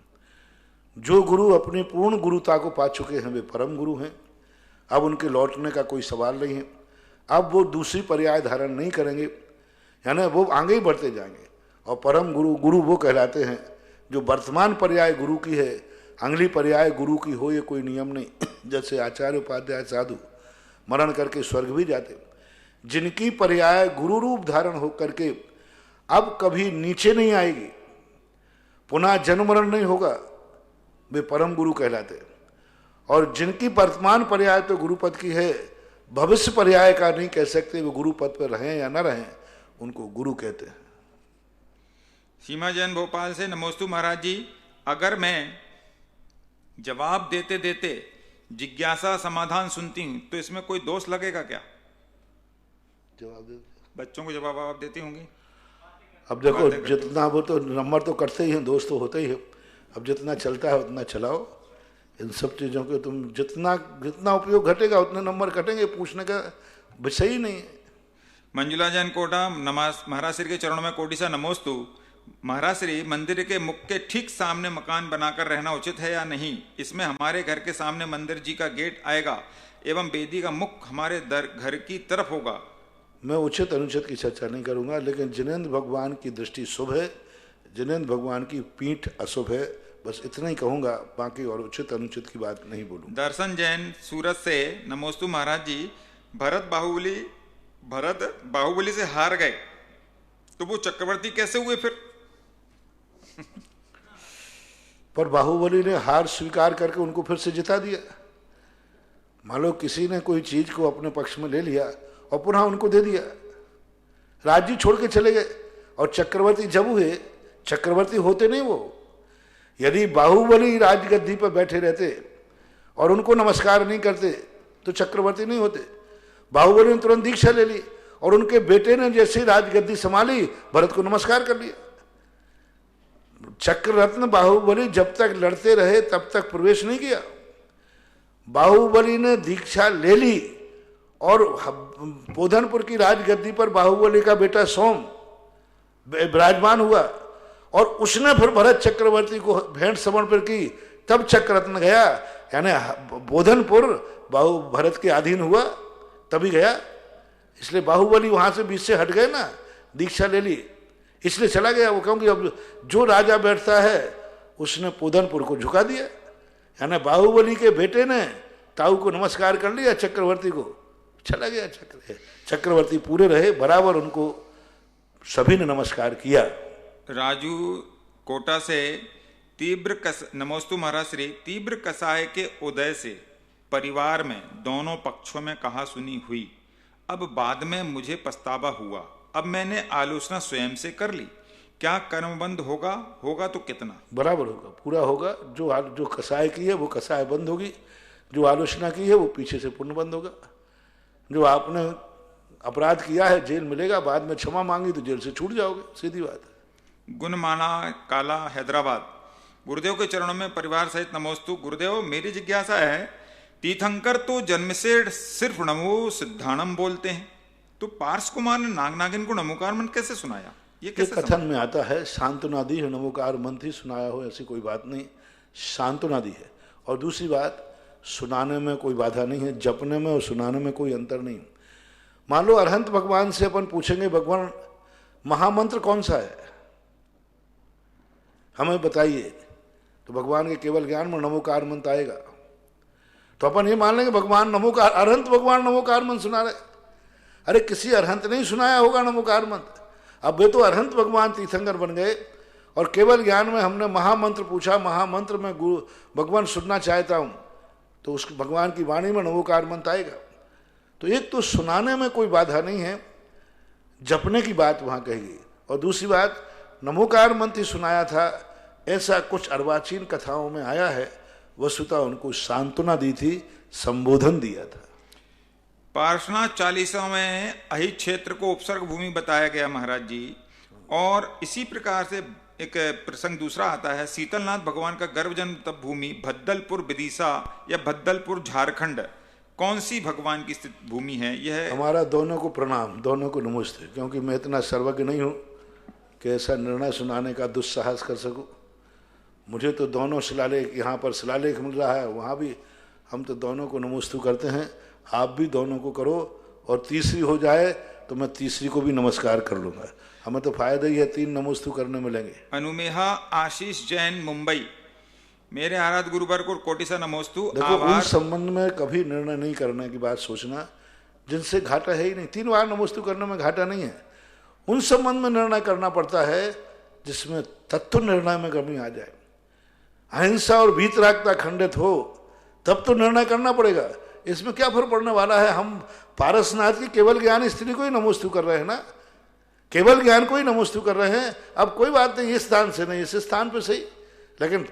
[SPEAKER 2] जो गुरु अपनी पूर्ण गुरुता को पा चुके हैं वे परम गुरु हैं। अब उनके लौटने का कोई सवाल नहीं है। अब वो दूसरी पर्याय धारण नहीं करेंगे, यानी वो आगे ही बढ़ते जाएंगे। और परम गुरु गुरु वो कहलाते हैं जो वर्तमान पर्याय गुरु की है, अगली पर्याय गुरु की हो ये कोई नियम नहीं। जैसे आचार्य उपाध्याय साधु मरण करके स्वर्ग भी जाते, जिनकी पर्याय गुरु रूप धारण हो करके अब कभी नीचे नहीं आएगी, पुनः जन्म मरण नहीं होगा, वे परम गुरु कहलाते हैं। और जिनकी वर्तमान पर्याय तो गुरुपद की है, भविष्य पर्याय का नहीं कह सकते, वे गुरुपद पर रहें या न रहें, उनको गुरु कहते हैं।
[SPEAKER 3] सीमा जैन भोपाल से, नमोस्तु महाराज जी। अगर मैं जवाब देते देते जिज्ञासा समाधान सुनती हूं तो इसमें कोई दोष लगेगा क्या?
[SPEAKER 2] जवाब दे,
[SPEAKER 3] बच्चों को जवाब आप देती होंगी।
[SPEAKER 2] अब देखो जितना वो तो नंबर तो करते ही हैं, दोस्त तो होते ही है। अब जितना चलता है उतना चलाओ। इन सब चीज़ों के तुम जितना उपयोग घटेगा उतने नंबर घटेंगे, पूछने का विषय ही नहीं है।
[SPEAKER 3] मंजुला जैन कोटा, नमाज महाराज श्री के चरणों में कोटि सा नमोस्तु। महाराज श्री, मंदिर के मुख के ठीक सामने मकान बनाकर रहना उचित है या नहीं? इसमें हमारे घर के सामने मंदिर जी का गेट आएगा एवं वेदी का मुख हमारे घर की तरफ होगा।
[SPEAKER 2] मैं उचित अनुचित की चर्चा नहीं करूंगा, लेकिन जिनेंद्र भगवान की दृष्टि शुभ है, जिनेंद्र भगवान की पीठ अशुभ है, बस इतना ही कहूंगा। बाकी और उचित अनुचित की बात नहीं बोलूंगा।
[SPEAKER 3] दर्शन जैन सूरत से, नमोस्तु महाराज जी। भरत बाहुबली से हार गए तो वो चक्रवर्ती कैसे हुए फिर?
[SPEAKER 2] पर बाहुबली ने हार स्वीकार करके उनको फिर से जिता दिया। मान लो किसी ने कोई चीज को अपने पक्ष में ले लिया और पुनः उनको दे दिया, राज्य छोड़ के चले गए। और चक्रवर्ती जब हुए, चक्रवर्ती होते नहीं वो। यदि बाहुबली राजगद्दी पर बैठे रहते और उनको नमस्कार नहीं करते तो चक्रवर्ती नहीं होते। बाहुबली ने तुरंत दीक्षा ले ली और उनके बेटे ने जैसे राजगद्दी संभाली, भरत को नमस्कार कर लिया। चक्ररत्न बाहुबली जब तक लड़ते रहे तब तक प्रवेश नहीं किया। बाहुबली ने दीक्षा ले ली और बोधनपुर की राजगद्दी पर बाहुबली का बेटा सोम विराजमान हुआ और उसने फिर भरत चक्रवर्ती को भेंट समर्पण की, तब चक्ररत्न गया। यानी बोधनपुर भरत के अधीन हुआ तभी गया। इसलिए बाहुबली वहां से बीच से हट गए ना, दीक्षा ले ली, इसलिए चला गया वो। क्योंकि अब जो राजा बैठता है उसने पोधनपुर को झुका दिया। यानी बाहुबली के बेटे ने ताऊ को नमस्कार कर लिया, चक्रवर्ती को, चला गया। चक्रवर्ती पूरे रहे, बराबर उनको सभी ने नमस्कार किया।
[SPEAKER 3] राजू कोटा से, नमोस्तु महाराज श्री। तीव्र कसाय के उदय से परिवार में दोनों पक्षों में कहा सुनी हुई। अब बाद में मुझे पछतावा हुआ। अब मैंने आलोचना स्वयं से कर ली। क्या कर्मबंध होगा? होगा तो कितना?
[SPEAKER 2] बराबर होगा, पूरा होगा। जो कसाय की है वो कसाय बंद होगी, जो आलोचना की है वो पीछे से पुण्य बंद होगा। जो आपने अपराध किया है जेल मिलेगा, बाद में क्षमा मांगी तो जेल से छूट जाओगे, सीधी बात है।
[SPEAKER 3] गुणमाना काला, हैदराबाद। गुरुदेव के चरणों में परिवार सहित नमोस्तु। गुरुदेव, मेरी जिज्ञासा है, तीर्थंकर तो जन्म से सिर्फ नमो सिद्धाणम बोलते हैं, तो पार्श कुमार ने नाग नागिन को नमोकार मंत्र कैसे सुनाया? ये कैसे
[SPEAKER 2] कथन में आता है? सांत्वनादी है, नमोकार मंत्र ही सुनाया हो ऐसी कोई बात नहीं, सांत्वनादी है। और दूसरी बात, सुनाने में कोई बाधा नहीं है, जपने में और सुनाने में कोई अंतर नहीं। मान लो अरहंत भगवान से अपन पूछेंगे, भगवान महामंत्र कौन सा है, हमें बताइए, तो भगवान के केवल ज्ञान में नमोकार मंत्र आएगा। तो अपन ये मान लेंगे भगवान नमोकार, अरहंत भगवान नमोकार मंत्र सुना रहे। अरे किसी अरहंत नहीं सुनाया होगा नमोकार मंत्र। अब वे तो अरहंत भगवान तीर्थंकर बन गए और केवल ज्ञान में हमने महामंत्र पूछा, महामंत्र में भगवान सुनना चाहता हूं, तो उस भगवान की वाणी में नमोकार मंत्र आएगा। तो एक तो सुनाने में कोई बाधा नहीं है, जपने की बात वहां कहेगी। और दूसरी बात, नमोकार मंत्र सुनाया था ऐसा कुछ अर्वाचीन कथाओं में आया है। वस्तुतः उनको सांत्वना दी थी, संबोधन दिया था।
[SPEAKER 3] पार्श्वनाथ चालीसा में अहि क्षेत्र को उपसर्ग भूमि बताया गया महाराज जी, और इसी प्रकार से एक प्रसंग दूसरा आता है, शीतलनाथ भगवान का गर्भजन्म तप भूमि भद्दलपुर विदिशा या भद्दलपुर झारखंड, कौन सी भगवान की स्थित भूमि है? यह
[SPEAKER 2] हमारा दोनों को प्रणाम, दोनों को नमस्ते, क्योंकि मैं इतना सर्वज्ञ नहीं हूँ कि ऐसा निर्णय सुनाने का दुस्साहस कर सकूं। मुझे तो दोनों शिलालेख, यहाँ पर शिलालेख मिल रहा है, वहाँ भी हम तो दोनों को नमस्तु करते हैं। आप भी दोनों को करो, और तीसरी हो जाए तो मैं तीसरी को भी नमस्कार कर लूँगा। हमें तो फायदा ही है, 3 नमस्तु करने मिलेंगे।
[SPEAKER 3] अनुमेहा आशीष जैन मुंबई, मेरे आराध गुरुवर को कोटि सा नमोस्तु।
[SPEAKER 2] देखो, उन संबंध में कभी निर्णय नहीं करने की बात सोचना जिनसे घाटा है ही नहीं। 3 बार नमस्तु करने में घाटा नहीं है। उन संबंध में निर्णय करना पड़ता है जिसमें तत्व निर्णय में कमी आ जाए, अहिंसा और वीतरागता खंडित हो, तब तो निर्णय करना पड़ेगा। इसमें क्या फर्क पड़ने वाला है? हम पारसनाथ की केवल ज्ञान स्त्री को ही नमोस्तु कर रहे हैं ना, केवल ज्ञान को ही नमोस्तु कर रहे हैं। अब कोई बात नहीं, इस स्थान से नहीं, इस स्थान पे सही, लेकिन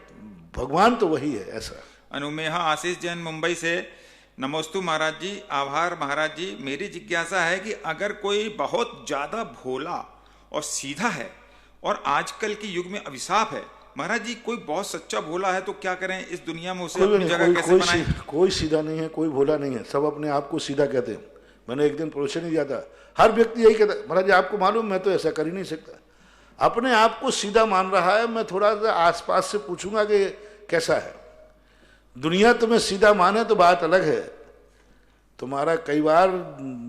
[SPEAKER 2] भगवान तो वही है। ऐसा
[SPEAKER 3] अनुमेहा आशीष जैन मुंबई से नमोस्तु महाराज जी, आभार महाराज जी। मेरी जिज्ञासा है कि अगर कोई बहुत ज्यादा भोला और सीधा है और आजकल के युग में अभिशाप है, महाराज जी कोई बहुत सच्चा भोला है तो क्या करें इस दुनिया में? उसे अपनी जगह कैसे बनाएं?
[SPEAKER 2] कोई सीधा नहीं है, कोई भोला नहीं है, सब अपने आप को सीधा कहते हैं। मैंने एक दिन प्रवचन ही दिया था, हर व्यक्ति यही कहता है, महाराज जी आपको मालूम मैं तो ऐसा कर ही नहीं सकता। अपने आप को सीधा मान रहा है। मैं थोड़ा सा आसपास से पूछूंगा कि कैसा है। दुनिया तुम्हें सीधा माने तो बात अलग है। तुम्हारा कई बार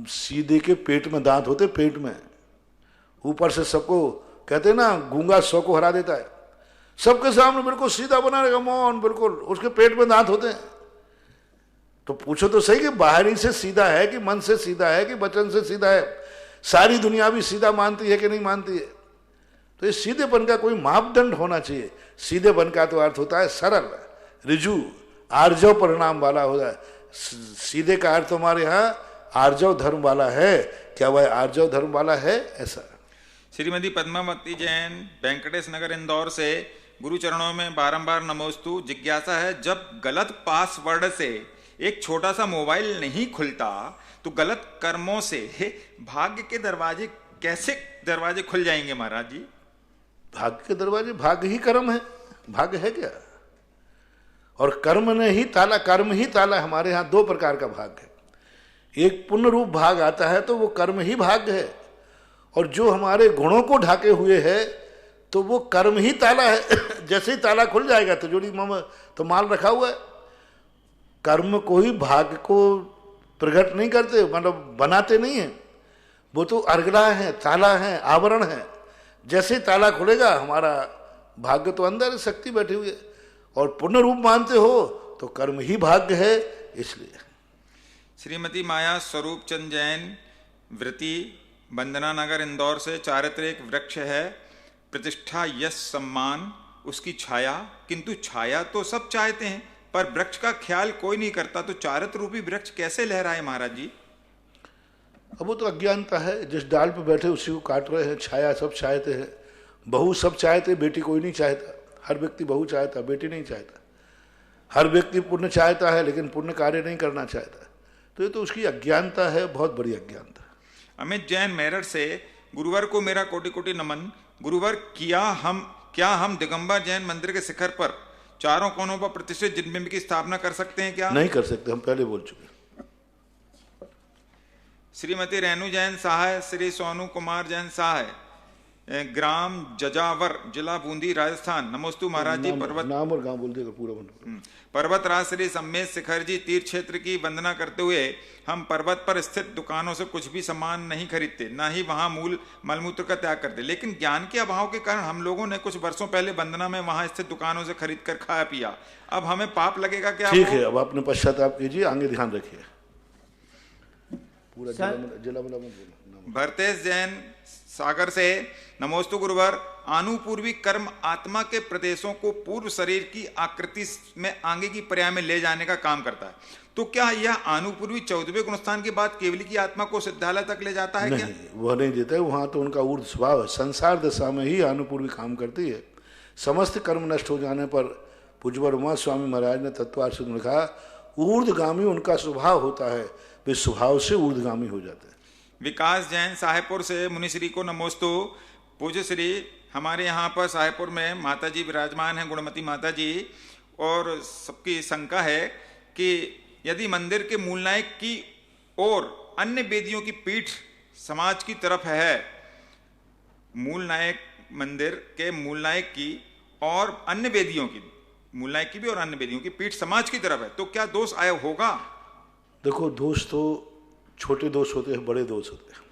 [SPEAKER 2] सीधे के पेट में दांत होते, पेट में ऊपर से सबको कहते ना, गूंगा 100 को हरा देता है। सबके सामने बिल्कुल सीधा बना रहेगा, मौन, बिल्कुल, उसके पेट में दांत होते हैं। तो पूछो तो सही कि बाहरी से सीधा है कि मन से सीधा है कि वचन से सीधा है? सारी दुनिया भी सीधा मानती है कि नहीं मानती है? तो इस सीधेपन का कोई मापदंड होना चाहिए। सीधेपन का तो अर्थ होता है सरल, ऋजु, आर्जव परिणाम वाला होता है। सीधे का अर्थ हमारे यहाँ आर्जव धर्म वाला है। क्या वह आर्जव धर्म वाला है? ऐसा।
[SPEAKER 3] श्रीमती पद्मावती जैन वेंकटेश नगर इंदौर से, गुरु चरणों में बारंबार नमोस्तु। जिज्ञासा है, जब गलत पासवर्ड से एक छोटा सा मोबाइल नहीं खुलता तो गलत कर्मों से भाग्य के दरवाजे कैसे खुल जाएंगे महाराज जी?
[SPEAKER 2] भाग्य के दरवाजे, भाग्य ही कर्म है, भाग्य है क्या? और कर्म ने ही ताला, कर्म ही ताला। हमारे यहाँ 2 प्रकार का भाग्य है। एक पुण्य रूप भाग आता है तो वो कर्म ही भाग्य है, और जो हमारे गुणों को ढाके हुए है तो वो कर्म ही ताला है। जैसे ही ताला खुल जाएगा तो जोड़ी में तो माल रखा हुआ है। कर्म को ही भाग्य को प्रकट नहीं करते, मतलब बनाते नहीं है, वो तो अर्गला है, ताला है, आवरण है। जैसे ही ताला खुलेगा हमारा भाग्य तो अंदर शक्ति बैठी हुई है। और पूर्ण रूप मानते हो तो कर्म ही भाग्य है। इसलिए
[SPEAKER 3] श्रीमती माया स्वरूप चंद जैन वृत्ति, वंदना नगर इंदौर से, चारित्र एक वृक्ष है, प्रतिष्ठा, यश, सम्मान, उसकी छाया, किंतु छाया तो सब चाहते हैं पर वृक्ष का ख्याल कोई नहीं करता, तो चारित्र रूपी वृक्ष कैसे लहराए महाराज जी?
[SPEAKER 2] अब वो तो अज्ञानता है। जिस डाल पे बैठे उसी को काट रहे हैं। छाया सब चाहते हैं, बहू सब चाहते, बेटी कोई नहीं चाहता। हर व्यक्ति बहू चाहता, बेटी नहीं चाहता। हर व्यक्ति पुण्य चाहता है लेकिन पुण्य कार्य नहीं करना चाहता। तो ये तो उसकी अज्ञानता है, बहुत बड़ी अज्ञानता।
[SPEAKER 3] अमित जैन मेरठ से, गुरुवर को मेरा कोटि कोटि नमन। गुरुवर, क्या हम दिगंबर जैन मंदिर के शिखर पर चारों कोनों पर प्रतिष्ठित जिनबिंब की स्थापना कर सकते हैं क्या?
[SPEAKER 2] नहीं कर सकते, हम पहले बोल चुके।
[SPEAKER 3] श्रीमती रेणु जैन सहाय, श्री सोनू कुमार जैन सहाय, ग्राम जजावर, जिला बूंदी, राजस्थान। नमोस्तु महाराज जी।
[SPEAKER 2] नाम और गांव बोल देगा पूरा बन।
[SPEAKER 3] पर्वतराज श्री सम्मेद शिखर जी तीर्थ क्षेत्र की वंदना करते हुए हम पर्वत पर स्थित दुकानों से कुछ भी सामान नहीं खरीदते, न ही वहां मूल मलमूत्र का त्याग करते, लेकिन ज्ञान के अभाव के कारण हम लोगों ने कुछ वर्षों पहले वंदना में वहां स्थित दुकानों से खरीद कर खाया पिया। अब हमें पाप लगेगा क्या?
[SPEAKER 2] ठीक है, अब आपने पश्चाताप कीजिए, आगे ध्यान रखिए। पूरा जिला
[SPEAKER 3] भरतेश जैन सागर से, नमोस्तु गुरुवर। आनुपूर्वी कर्म आत्मा के प्रदेशों को पूर्व शरीर की आकृति में आगे की पर्याय में ले जाने का काम करता है, तो क्या यह आनुपूर्वी 14वें गुणस्थान के बाद केवली की आत्मा को सिद्धालय तक ले जाता है?
[SPEAKER 2] नहीं, वह नहीं देता है। वहां तो उनका ऊर्ध्व स्वभाव है। संसार दशा में ही आनुपूर्वी काम करती है। समस्त कर्म नष्ट हो जाने पर पूज्यवर उमा स्वामी महाराज ने तत्वार्थ में लिखा, ऊर्ध्वगामी उनका स्वभाव होता है, वे स्वभाव से ऊर्ध्वगामी हो जाते हैं।
[SPEAKER 3] विकास जैन साहेबपुर से, मुनिश्री को नमोस्तु। पूज्य श्री हमारे यहाँ पर साहेबपुर में माता जी विराजमान हैं, गुणमती माता जी, और सबकी शंका है कि यदि मंदिर के मूल नायक की और अन्य वेदियों की पीठ समाज की तरफ है, मूल नायक मंदिर के मूल नायक की और अन्य वेदियों की, मूल नायक की भी और अन्य वेदियों की पीठ समाज की तरफ है, तो क्या दोष आया होगा?
[SPEAKER 2] देखो, दोष तो छोटे दोष होते हैं, बड़े दोष होते हैं।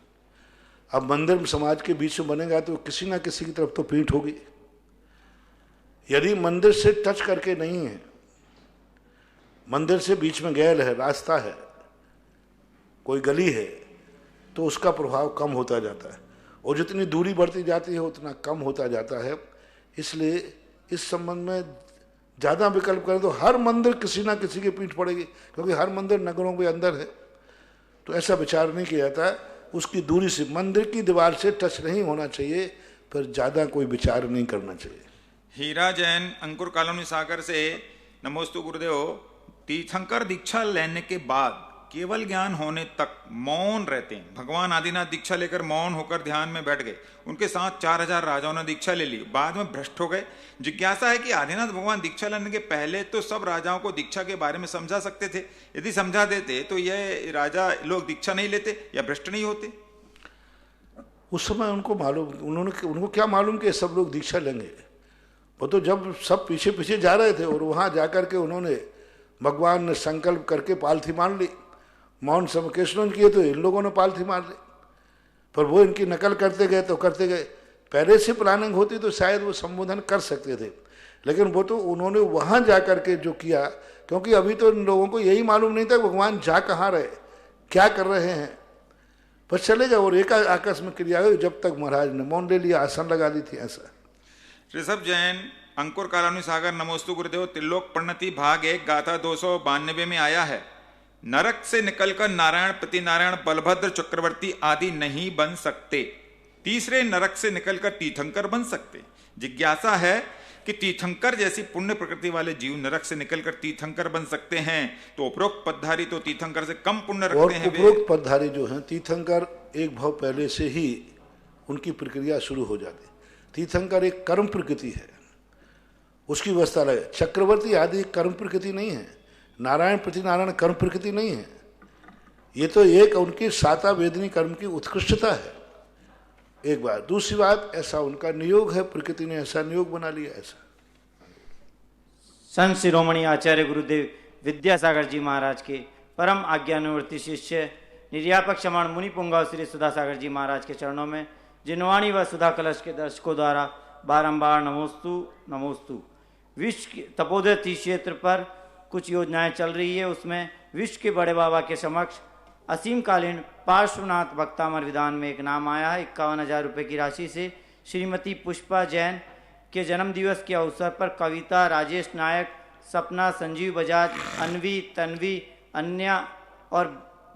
[SPEAKER 2] अब मंदिर समाज के बीच में बनेगा तो किसी ना किसी की तरफ तो पीठ होगी। यदि मंदिर से टच करके नहीं है, मंदिर से बीच में गैल है, रास्ता है, कोई गली है, तो उसका प्रभाव कम होता जाता है, और जितनी दूरी बढ़ती जाती है उतना कम होता जाता है। इसलिए इस संबंध में ज़्यादा विकल्प करें तो हर मंदिर किसी ना किसी की पीठ पड़ेगी, क्योंकि हर मंदिर नगरों के अंदर है, तो ऐसा विचार नहीं किया जाता है। उसकी दूरी से, मंदिर की दीवार से टच नहीं होना चाहिए, फिर ज़्यादा कोई विचार नहीं करना चाहिए।
[SPEAKER 3] हीरा जैन अंकुर कॉलोनी सागर से, नमोस्तु गुरुदेव। तीर्थंकर दीक्षा लेने के बाद केवल ज्ञान होने तक मौन रहते हैं। भगवान आदिनाथ दीक्षा लेकर मौन होकर ध्यान में बैठ गए, उनके साथ 4000 राजाओं ने दीक्षा ले ली, बाद में भ्रष्ट हो गए। जिज्ञासा है कि आदिनाथ भगवान दीक्षा लेने के पहले तो सब राजाओं को दीक्षा के बारे में समझा सकते थे, यदि समझा देते तो ये राजा लोग दीक्षा नहीं लेते या भ्रष्ट नहीं होते।
[SPEAKER 2] उस समय उनको मालूम, उनको क्या मालूम कि सब लोग दीक्षा लेंगे। वो तो जब सब पीछे पीछे जा रहे थे और वहाँ जाकर के उन्होंने भगवान ने संकल्प करके पालथी मार ली, मौन समकेशन किए तो इन लोगों ने पालथी मार ली, पर वो इनकी नकल करते गए तो करते गए। पहले से प्लानिंग होती तो शायद वो संबोधन कर सकते थे, लेकिन वो तो उन्होंने वहाँ जा कर के जो किया, क्योंकि अभी तो इन लोगों को यही मालूम नहीं था भगवान जा कहाँ रहे, क्या कर रहे हैं, बस चले गए और एक आकस्मिक क्रिया हुई। जब तक महाराज ने मौन ले लिया, आसन लगा दी थी। ऐसा
[SPEAKER 3] ऋषभ जैन अंकुर कॉलोनी सागर, नमोस्तु गुरुदेव। त्रिलोक प्रणति भाग 1 गाथा 292 में आया है, नरक से निकलकर नारायण, प्रतिनारायण, बलभद्र, चक्रवर्ती आदि नहीं बन सकते, तीसरे नरक से निकलकर तीर्थंकर बन सकते। जिज्ञासा है कि तीर्थंकर जैसी पुण्य प्रकृति वाले जीव नरक से निकलकर तीर्थंकर बन सकते हैं, तो उपरोक्त पदधारी तो तीर्थंकर से कम पुण्य रखते हैं।
[SPEAKER 2] उपरोक्त पदधारी जो हैं तीर्थंकर एक भाव पहले से ही उनकी प्रक्रिया शुरू हो जाती। तीर्थंकर एक कर्म प्रकृति है, उसकी व्यवस्था लगे। चक्रवर्ती आदि कर्म प्रकृति नहीं है, नारायण प्रतिनारायण कर्म प्रकृति नहीं है। ये तो एक उनकी साता वेदनी कर्म की उत्कृष्टता है, एक बात। दूसरी बात, ऐसा उनका नियोग है, प्रकृति ने ऐसा नियोग बना लिया। ऐसा
[SPEAKER 4] संत शिरोमणि आचार्य गुरुदेव विद्यासागर जी महाराज के परम आज्ञानुवर्ती शिष्य निर्यापक क्षमाण मुनि पुंगाव श्री सुधासागर जी महाराज के चरणों में जिनवाणी व सुधा कलश के दर्शकों द्वारा बारंबार नमोस्तु नमोस्तु। विश्व के तपोदय तीर्थ क्षेत्र पर कुछ योजनाएं चल रही है, उसमें विश्व के बड़े बाबा के समक्ष असीमकालीन पार्श्वनाथ भक्तामर विधान में एक नाम आया है। 51,000 रुपये की राशि से श्रीमती पुष्पा जैन के जन्म दिवस के अवसर पर कविता, राजेश नायक, सपना, संजीव बजाज, अनवी, तन्वी, अन्या और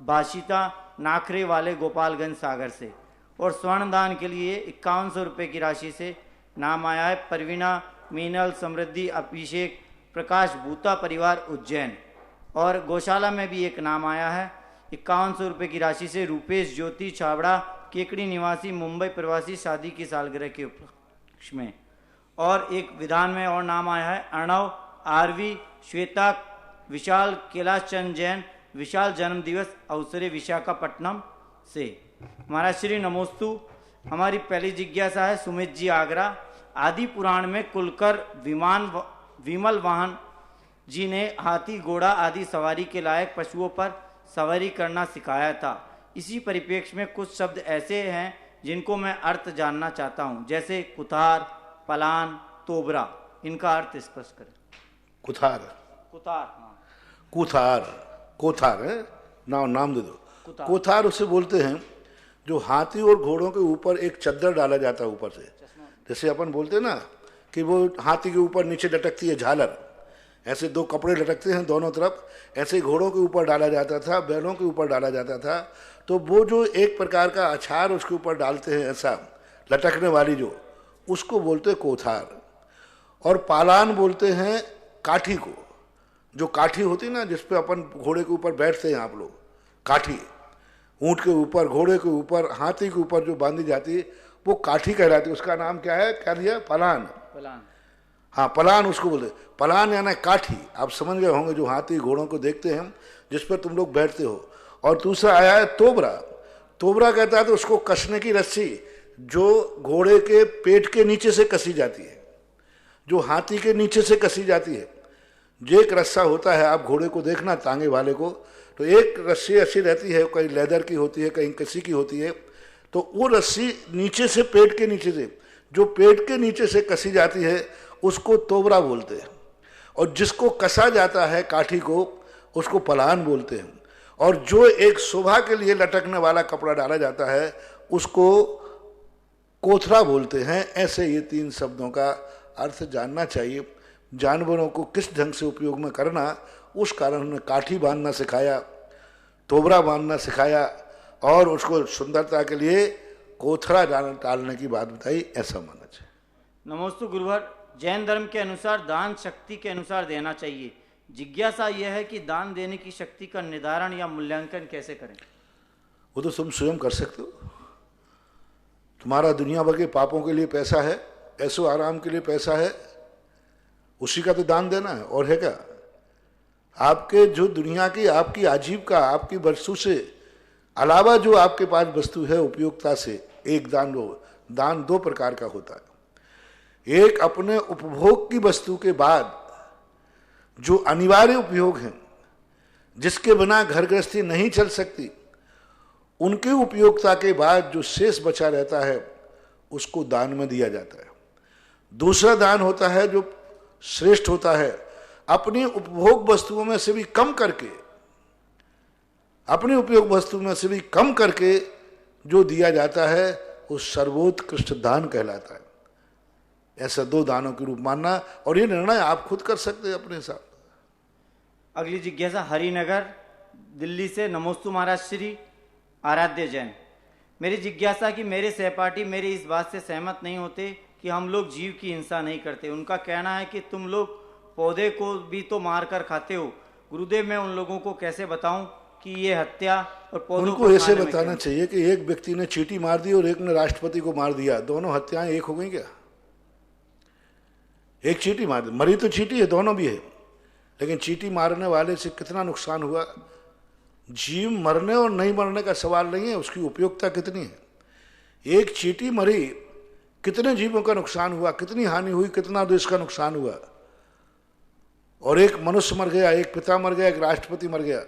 [SPEAKER 4] भाषिता नाखरे वाले गोपालगंज सागर से। और स्वर्णदान के लिए 5100 रुपये की राशि से नाम आया है परवीना, मीनल, समृद्धि, अभिषेक, प्रकाश भूता परिवार उज्जैन। और गौशाला में भी एक नाम आया है 5100 रुपये की राशि से रूपेश ज्योति छाबड़ा, केकड़ी निवासी, मुंबई प्रवासी, शादी की सालगिरह के उपलक्ष्य में। और एक विधान में और नाम आया है अर्णव, आरवी, श्वेता, विशाल, कैलाश चंद जैन, विशाल जन्म दिवस अवसरे विशाखापट्टनम से। हमारा श्री नमोस्तु। हमारी पहली जिज्ञासा है सुमित जी आगरा। आदि पुराण में कुलकर विमल वाहन जी ने हाथी, घोड़ा आदि सवारी के लायक पशुओं पर सवारी करना सिखाया था। इसी परिप्रेक्ष्य में कुछ शब्द ऐसे हैं जिनको मैं अर्थ जानना चाहता हूँ, जैसे कुथार, पलान, तोबरा। इनका अर्थ स्पष्ट करें।
[SPEAKER 2] कुथार,
[SPEAKER 4] हाँ।
[SPEAKER 2] कुथार, कोथार है नाम दे दो। कोथार उसे बोलते हैं जो हाथी और घोड़ों के ऊपर एक चद्दर डाला जाता है ऊपर से, जैसे अपन बोलते हैं ना कि वो हाथी के ऊपर नीचे लटकती है झालर, ऐसे 2 कपड़े लटकते हैं दोनों तरफ, ऐसे घोड़ों के ऊपर डाला जाता था, बैलों के ऊपर डाला जाता था। तो वो जो एक प्रकार का अछार उसके ऊपर डालते हैं ऐसा लटकने वाली, जो उसको बोलते हैं कोथार। और पालान बोलते हैं काठी को, जो काठी होती है ना जिसपे अपन घोड़े के ऊपर बैठते हैं आप लोग, काठी ऊँट के ऊपर, घोड़े के ऊपर, हाथी के ऊपर जो बांधी जाती है, वो काठी कहलाती है। उसका नाम क्या है, क्या दिया, पलान।
[SPEAKER 4] पलान।
[SPEAKER 2] हाँ, पलान उसको बोलते, पलान यानी काठी। आप समझ गए होंगे, जो हाथी घोड़ों को देखते हैं जिस पर तुम लोग बैठते हो। और दूसरा आया है तोबरा। तोबरा कहता है तो उसको कसने की रस्सी, जो घोड़े के पेट के नीचे से कसी जाती है, जो हाथी के नीचे से कसी जाती है। जो एक रस्सा होता है, आप घोड़े को देखना, तांगे वाले को, तो एक रस्सी ऐसी रहती है, कहीं लेदर की होती है, कहीं कसी की होती है। तो वो रस्सी नीचे से, पेट के नीचे से, जो पेट के नीचे से कसी जाती है उसको तोबरा बोलते हैं। और जिसको कसा जाता है काठी को, उसको पलान बोलते हैं। और जो एक शोभा के लिए लटकने वाला कपड़ा डाला जाता है उसको कोथरा बोलते हैं। ऐसे ये 3 शब्दों का अर्थ जानना चाहिए। जानवरों को किस ढंग से उपयोग में करना, उस कारण उन्हें काठी बांधना सिखाया, तोबरा बांधना सिखाया, और उसको सुंदरता के लिए कोथरा डालने की बात बताई। ऐसा मानना चाहिए।
[SPEAKER 4] नमोस्तु गुरुवर। जैन धर्म के अनुसार दान शक्ति के अनुसार देना चाहिए। जिज्ञासा यह है कि दान देने की शक्ति का निर्धारण या मूल्यांकन कैसे करें?
[SPEAKER 2] वो तो तुम स्वयं कर सकते हो। तुम्हारा दुनिया भर के पापों के लिए पैसा है, ऐसो आराम के लिए पैसा है, उसी का तो दान देना है। और है क्या? आपके जो दुनिया की, आपकी आजीविका, आपकी वस्तु से अलावा जो आपके पास वस्तु है उपयोगिता से, एक दान दो। दान 2 प्रकार का होता है। एक अपने उपभोग की वस्तु के बाद जो अनिवार्य उपयोग हैं, जिसके बिना घर गृहस्थी नहीं चल सकती, उनकी उपयोगिता के बाद जो शेष बचा रहता है उसको दान में दिया जाता है। दूसरा दान होता है जो श्रेष्ठ होता है, अपनी उपभोग वस्तुओं में से भी कम करके, अपनी उपयोग वस्तु में से भी कम करके जो दिया जाता है उस सर्वोत्कृष्ट दान कहलाता है। ऐसा 2 दानों के रूप मानना, और ये निर्णय आप खुद कर सकते हैं अपने साथ।
[SPEAKER 4] अगली जिज्ञासा हरिनगर दिल्ली से। नमोस्तु महाराज श्री आराध्य जैन। मेरी जिज्ञासा कि मेरे सहपाठी मेरी इस बात से सहमत नहीं होते कि हम लोग जीव की हिंसा नहीं करते। उनका कहना है कि तुम लोग पौधे को भी तो मार कर खाते हो। गुरुदेव, मैं उन लोगों को कैसे बताऊं कि ये हत्या और पौधों
[SPEAKER 2] उनको ऐसे बताना चाहिए कि एक व्यक्ति ने चींटी मार दी और एक ने राष्ट्रपति को मार दिया, दोनों हत्याएं एक हो गई क्या? एक चींटी मार दी, मरी तो चींटी है, दोनों भी है, लेकिन चींटी मारने वाले से कितना नुकसान हुआ। जीव मरने और नहीं मरने का सवाल नहीं है, उसकी उपयोगिता कितनी है। एक चींटी मरी, कितने जीवों का नुकसान हुआ, कितनी हानि हुई, कितना देश का नुकसान हुआ। और एक मनुष्य मर गया, एक पिता मर गया, एक राष्ट्रपति मर गया।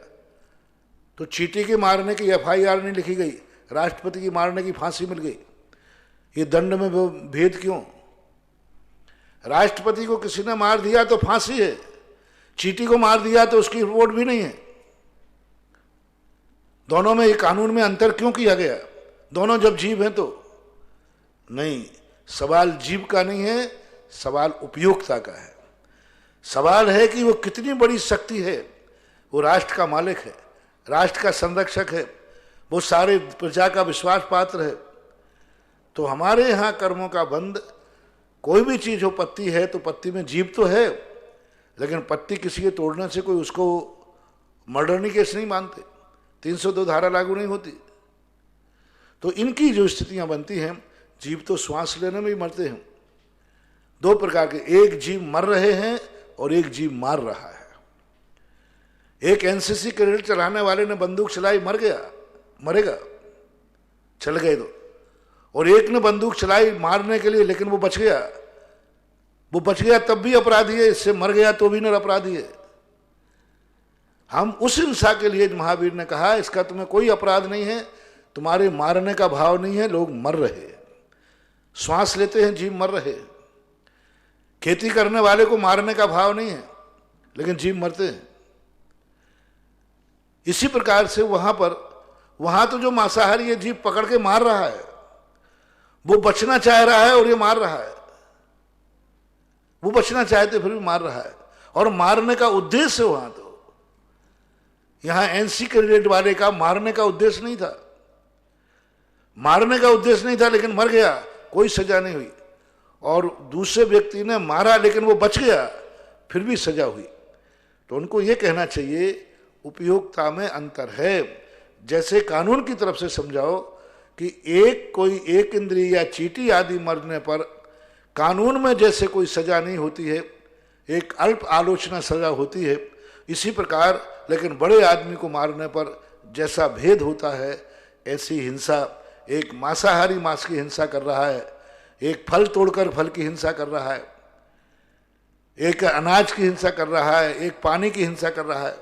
[SPEAKER 2] तो चींटी के मारने की FIR नहीं लिखी गई, राष्ट्रपति की मारने की फांसी मिल गई। ये दंड में भेद क्यों? राष्ट्रपति को किसी ने मार दिया तो फांसी है, चींटी को मार दिया तो उसकी रिपोर्ट भी नहीं है। दोनों में ये कानून में अंतर क्यों किया गया? दोनों जब जीव हैं तो नहीं। सवाल जीव का नहीं है, सवाल उपयोगिता का है। सवाल है कि वो कितनी बड़ी शक्ति है। वो राष्ट्र का मालिक है, राष्ट्र का संरक्षक है, वो सारे प्रजा का विश्वास पात्र है। तो हमारे यहाँ कर्मों का बंध, कोई भी चीज हो, पत्ती है तो पत्ती में जीव तो है, लेकिन पत्ती किसी के तोड़ने से कोई उसको मर्डरनी केस नहीं मानते, 302 धारा लागू नहीं होती। तो इनकी जो स्थितियां बनती हैं, जीव तो श्वास लेने में ही मरते हैं। 2 प्रकार के, एक जीव मर रहे हैं और एक जीव मार रहा है। एक NCC कैडेट चलाने वाले ने बंदूक चलाई, मर गया, मरेगा, चल गए तो। और एक ने बंदूक चलाई मारने के लिए, लेकिन वो बच गया। वो बच गया तब भी अपराधी है, इससे मर गया तो भी न अपराधी है। हम उस हिंसा के लिए महावीर ने कहा, इसका तुम्हें कोई अपराध नहीं है, तुम्हारे मारने का भाव नहीं है, लोग मर रहे हैं, श्वास लेते हैं, जीव मर रहे हैं। खेती करने वाले को मारने का भाव नहीं है, लेकिन जीव मरते हैं। इसी प्रकार से वहां तो जो मांसाहारी ये जीव पकड़ के मार रहा है, वो बचना चाह रहा है और ये मार रहा है। वो बचना चाहते फिर भी मार रहा है, और मारने का उद्देश्य वहां तो, यहां NC कैडेट वाले का मारने का उद्देश्य नहीं था। मारने का उद्देश्य नहीं था, लेकिन मर गया, कोई सजा नहीं हुई। और दूसरे व्यक्ति ने मारा लेकिन वो बच गया, फिर भी सजा हुई। तो उनको ये कहना चाहिए उपयोगिता में अंतर है। जैसे कानून की तरफ से समझाओ कि कोई एक इंद्रिय या चींटी आदि मरने पर कानून में जैसे कोई सजा नहीं होती है, एक अल्प आलोचना सजा होती है, इसी प्रकार लेकिन बड़े आदमी को मारने पर जैसा भेद होता है, ऐसी हिंसा, एक मांसाहारी मांस की हिंसा कर रहा है, एक फल तोड़कर फल की हिंसा कर रहा है, एक अनाज की हिंसा कर रहा है, एक पानी की हिंसा कर रहा है,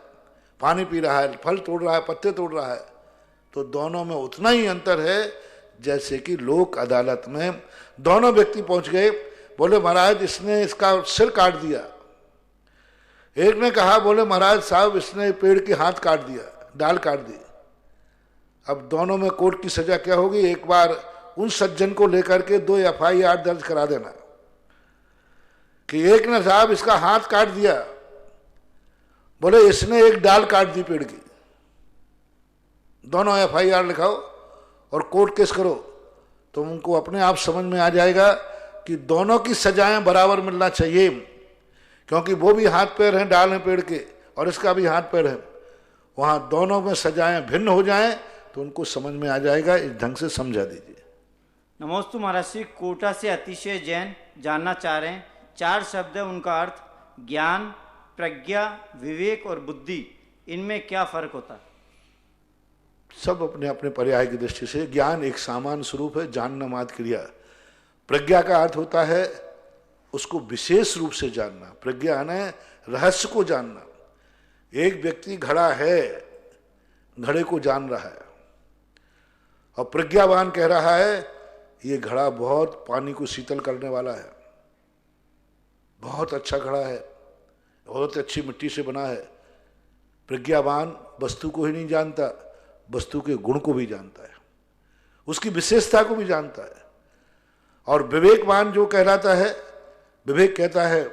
[SPEAKER 2] पानी पी रहा है, फल तोड़ रहा है, पत्ते तोड़ रहा है, तो दोनों में उतना ही अंतर है जैसे कि लोक अदालत में दोनों व्यक्ति पहुंच गए, बोले महाराज इसने इसका सिर काट दिया। एक ने कहा, बोले महाराज साहब इसने पेड़ के हाथ काट दिया, डाल काट दी। अब दोनों में कोर्ट की सजा क्या होगी? एक बार उन सज्जन को लेकर के 2 FIR दर्ज करा देना कि एक ने साहब इसका हाथ काट दिया, बोले इसने एक डाल काट दी पेड़ की, दोनों FIR लिखाओ और कोर्ट केस करो, तो उनको अपने आप समझ में आ जाएगा कि दोनों की सजाएं बराबर मिलना चाहिए, क्योंकि वो भी हाथ पैर हैं, डाल हैं पेड़ के, और इसका भी हाथ पैर है। वहां दोनों में सजाएं भिन्न हो जाएं तो उनको समझ में आ जाएगा। इस ढंग से समझा दीजिए।
[SPEAKER 4] नमोस्तु महाराज श्री कोटा से अतिशय जैन जानना चाह रहे हैं, 4 शब्द है, उनका अर्थ ज्ञान, प्रज्ञा, विवेक और बुद्धि, इनमें क्या फर्क होता है?
[SPEAKER 2] सब अपने अपने पर्याय की दृष्टि से। ज्ञान एक सामान्य स्वरूप है, जानना मात्र क्रिया। प्रज्ञा का अर्थ होता है उसको विशेष रूप से जानना, प्रज्ञा है रहस्य को जानना। एक व्यक्ति घड़ा है, घड़े को जान रहा है, और प्रज्ञावान कह रहा है ये घड़ा बहुत पानी को शीतल करने वाला है, बहुत अच्छा घड़ा है, बहुत अच्छी मिट्टी से बना है। प्रज्ञावान वस्तु को ही नहीं जानता, वस्तु के गुण को भी जानता है, उसकी विशेषता को भी जानता है। और विवेकवान जो कहलाता है, विवेक कहता है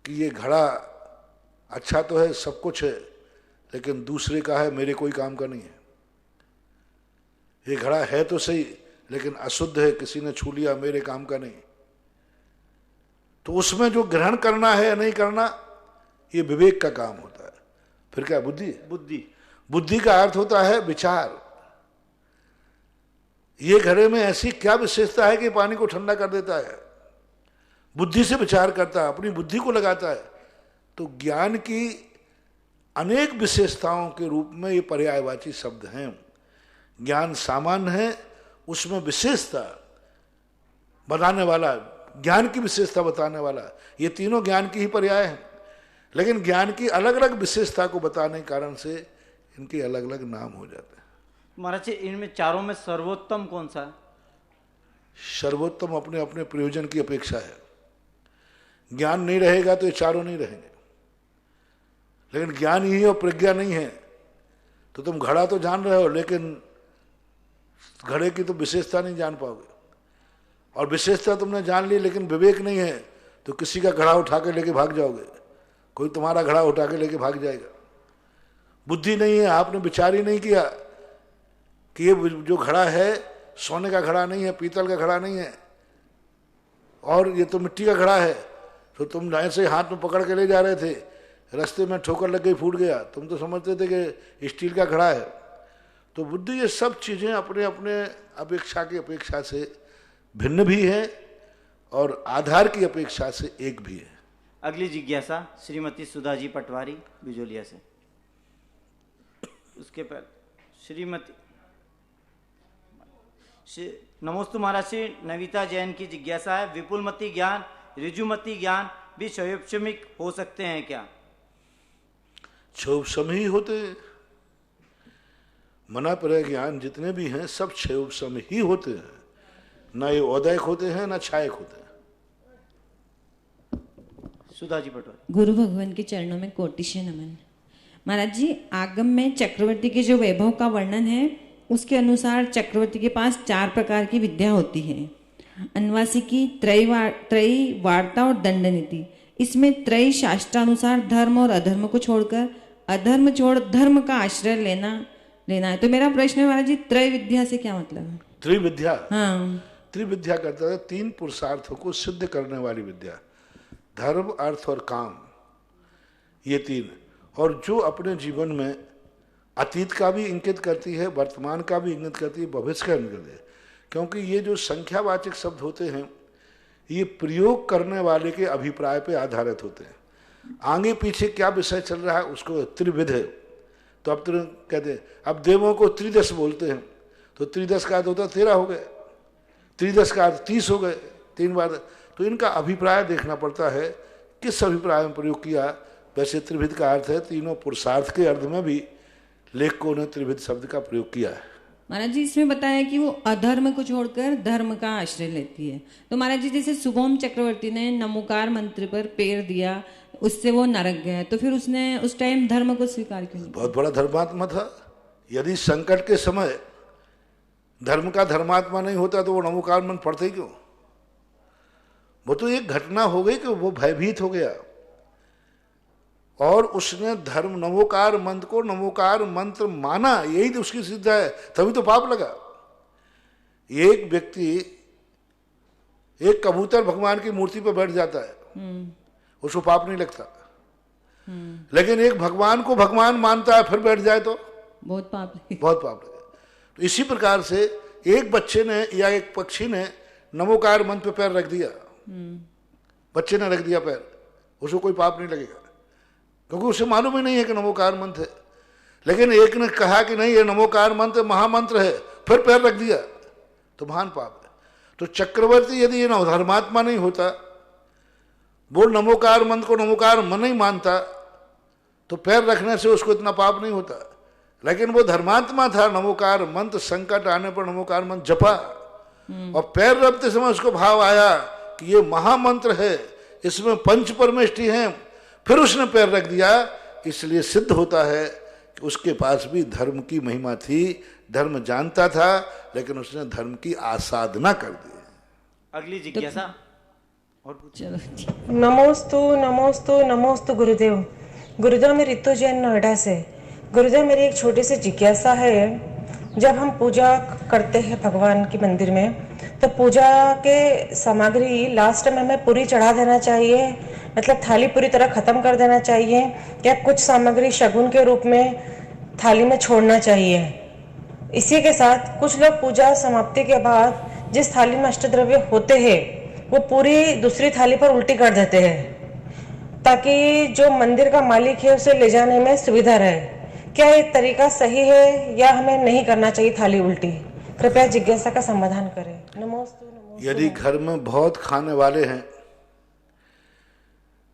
[SPEAKER 2] कि ये घड़ा अच्छा तो है, सब कुछ है, लेकिन दूसरे का है, मेरे कोई काम का नहीं है। ये घड़ा है तो सही, लेकिन अशुद्ध है, किसी ने छू लिया, मेरे काम का नहीं। तो उसमें जो ग्रहण करना है या नहीं करना, ये विवेक का काम होता है। फिर क्या? बुद्धि। बुद्धि का अर्थ होता है विचार। ये घड़े में ऐसी क्या विशेषता है कि पानी को ठंडा कर देता है? बुद्धि से विचार करता है, अपनी बुद्धि को लगाता है। तो ज्ञान की अनेक विशेषताओं के रूप में ये पर्यायवाची शब्द हैं। ज्ञान सामान्य है, उसमें विशेषता बताने वाला, ज्ञान की विशेषता बताने वाला, ये तीनों ज्ञान की ही पर्याय हैं। लेकिन ज्ञान की अलग अलग विशेषता को बताने के कारण से इनके अलग अलग नाम हो जाते हैं।
[SPEAKER 4] महाराज जी, इनमें चारों में सर्वोत्तम कौन सा है?
[SPEAKER 2] सर्वोत्तम अपने अपने प्रयोजन की अपेक्षा है। ज्ञान नहीं रहेगा तो ये चारों नहीं रहेंगे। लेकिन ज्ञान ही और प्रज्ञा नहीं है तो तुम घड़ा तो जान रहे हो, लेकिन घड़े की तो विशेषता नहीं जान पाओगे। और विशेषता तुमने जान ली, लेकिन विवेक नहीं है तो किसी का घड़ा उठा के लेके भाग जाओगे, कोई तुम्हारा घड़ा उठा के लेके भाग जाएगा। बुद्धि नहीं है, आपने विचार ही नहीं किया कि ये जो घड़ा है सोने का घड़ा नहीं है, पीतल का घड़ा नहीं है, और ये तो मिट्टी का घड़ा है। तो तुम ऐसे हाथ में पकड़ के ले जा रहे थे, रास्ते में ठोकर लग गई, फूट गया, तुम तो समझते थे कि स्टील का घड़ा है। तो बुद्धि, ये सब चीजें अपने अपने अपेक्षा की अपेक्षा से भिन्न भी है और आधार की अपेक्षा से एक भी है।
[SPEAKER 4] अगली जिज्ञासा श्रीमती सुधा जी पटवारी बिजोलिया से। उसके पहले श्रीमती नमोस्तु महाराज श्री नविता जैन की जिज्ञासा है, विपुलमति ज्ञान, ऋजुमति ज्ञान भी क्षयोपशमिक हो सकते हैं क्या?
[SPEAKER 2] क्षयोपशम ही होते हैं। मना पर ज्ञान जितने भी हैं सब क्षयोपशम ही होते हैं, ना ये औदयक होते हैं ना छायक होते हैं।
[SPEAKER 4] सुधा जी पटवारी।
[SPEAKER 5] गुरु भगवान के चरणों में कोटिशे नमन। महाराज जी, आगम में चक्रवर्ती के जो वैभव का वर्णन है उसके अनुसार चक्रवर्ती के पास 4 प्रकार की विद्या होती है, अन्वासिकी, त्रयी, वार्ता और दंड नीति। इसमें त्रयी शास्त्रानुसार धर्म और अधर्म को छोड़कर अधर्म छोड़ धर्म का आश्रय लेना है। तो मेरा प्रश्न है महाराज जी, त्रय विद्या से क्या मतलब है?
[SPEAKER 2] त्रिविद्या,
[SPEAKER 5] हाँ,
[SPEAKER 2] त्रिविद्या करता है 3 पुरुषार्थों को सिद्ध करने वाली विद्या, धर्म, अर्थ और काम, ये 3। और जो अपने जीवन में अतीत का भी इंगित करती है, वर्तमान का भी इंगित करती है, भविष्य का इंगित करती है। क्योंकि ये जो संख्यावाचक शब्द होते हैं ये प्रयोग करने वाले के अभिप्राय पे आधारित होते हैं। आगे पीछे क्या विषय चल रहा है उसको त्रिविध है, तो अब कहते हैं, अब देवों को त्रिदश बोलते हैं, तो त्रिदश का अर्थ होता है 13 हो गए, त्रिदश का अर्थ 30 हो गए, 3 बार। तो इनका अभिप्राय देखना पड़ता है किस अभिप्राय में प्रयोग किया। वैसे त्रिविध का अर्थ है तीनों पुरुषार्थ के अर्थ में भी लेखकों ने त्रिविध शब्द का प्रयोग किया है।
[SPEAKER 5] महाराज जी इसमें बताया कि वो अधर्म को छोड़कर धर्म का आश्रय लेती है। तो महाराज जी जैसे शुभम चक्रवर्ती ने नमोकार मंत्र पर पैर दिया, उससे वो नरक गया, तो फिर उसने उस टाइम धर्म को स्वीकार क्यों नहीं?
[SPEAKER 2] बहुत बड़ा धर्मात्मा था। यदि संकट के समय धर्म का धर्मात्मा नहीं होता तो वो नमोकार मंत्र पढ़ते क्यों? वो तो एक घटना हो गई कि वो भयभीत हो गया और उसने धर्म नमोकार मंत्र को नमोकार मंत्र माना, यही तो उसकी सिद्ध है, तभी तो पाप लगा। एक व्यक्ति एक कबूतर भगवान की मूर्ति पर बैठ जाता है, उसको पाप नहीं लगता, लेकिन एक भगवान को भगवान मानता है फिर बैठ जाए तो
[SPEAKER 5] बहुत पाप लगे।
[SPEAKER 2] बहुत पाप लगे। तो इसी प्रकार से एक बच्चे ने या एक पक्षी ने नमोकार मंत्र पे पैर रख दिया, बच्चे ने रख दिया पैर, उसको कोई पाप नहीं लगेगा क्योंकि उसे मालूम ही नहीं है कि नमोकार मंत्र है। लेकिन एक ने कहा कि नहीं ये नमोकार मंत्र महामंत्र है, फिर पैर रख दिया, तो महान पाप है। तो चक्रवर्ती यदि ये धर्मात्मा नहीं होता, वो नमोकार मंत्र को नमोकार मन नहीं मानता, तो पैर रखने से उसको इतना पाप नहीं होता। लेकिन वो धर्मात्मा था, नमोकार मंत्र संकट आने पर नमोकार मंत्र जपा और पैर रखते समय उसको भाव आया कि ये महामंत्र है, इसमें पंच परमेष्टि हैं, फिर उसने पैर रख दिया। इसलिए सिद्ध होता है कि उसके पास भी धर्म की महिमा थी, धर्म जानता था, लेकिन उसने धर्म की आसाधना कर दी।
[SPEAKER 4] अगली जिज्ञासा और
[SPEAKER 5] चलो
[SPEAKER 6] नमोस्तु नमोस्तु नमोस्तु गुरुदेव। गुरुदेव मैं रितु जैन नोएडा से। गुरुदेव मेरी एक छोटी सी जिज्ञासा है, जब हम पूजा करते हैं भगवान के मंदिर में तो पूजा के सामग्री लास्ट में हमें पूरी चढ़ा देना चाहिए, मतलब थाली पूरी तरह खत्म कर देना चाहिए, या कुछ सामग्री शगुन के रूप में थाली में छोड़ना चाहिए? इसी के साथ कुछ लोग पूजा समाप्ति के बाद जिस थाली में अष्टद्रव्य होते हैं वो पूरी दूसरी थाली पर उल्टी कर देते हैं ताकि जो मंदिर का मालिक है उसे ले जाने में सुविधा रहे। क्या ये तरीका सही है या हमें नहीं करना चाहिए थाली उल्टी? कृपया जिज्ञासा का समाधान करें। नमोस्तु।
[SPEAKER 2] यदि घर में बहुत खाने वाले हैं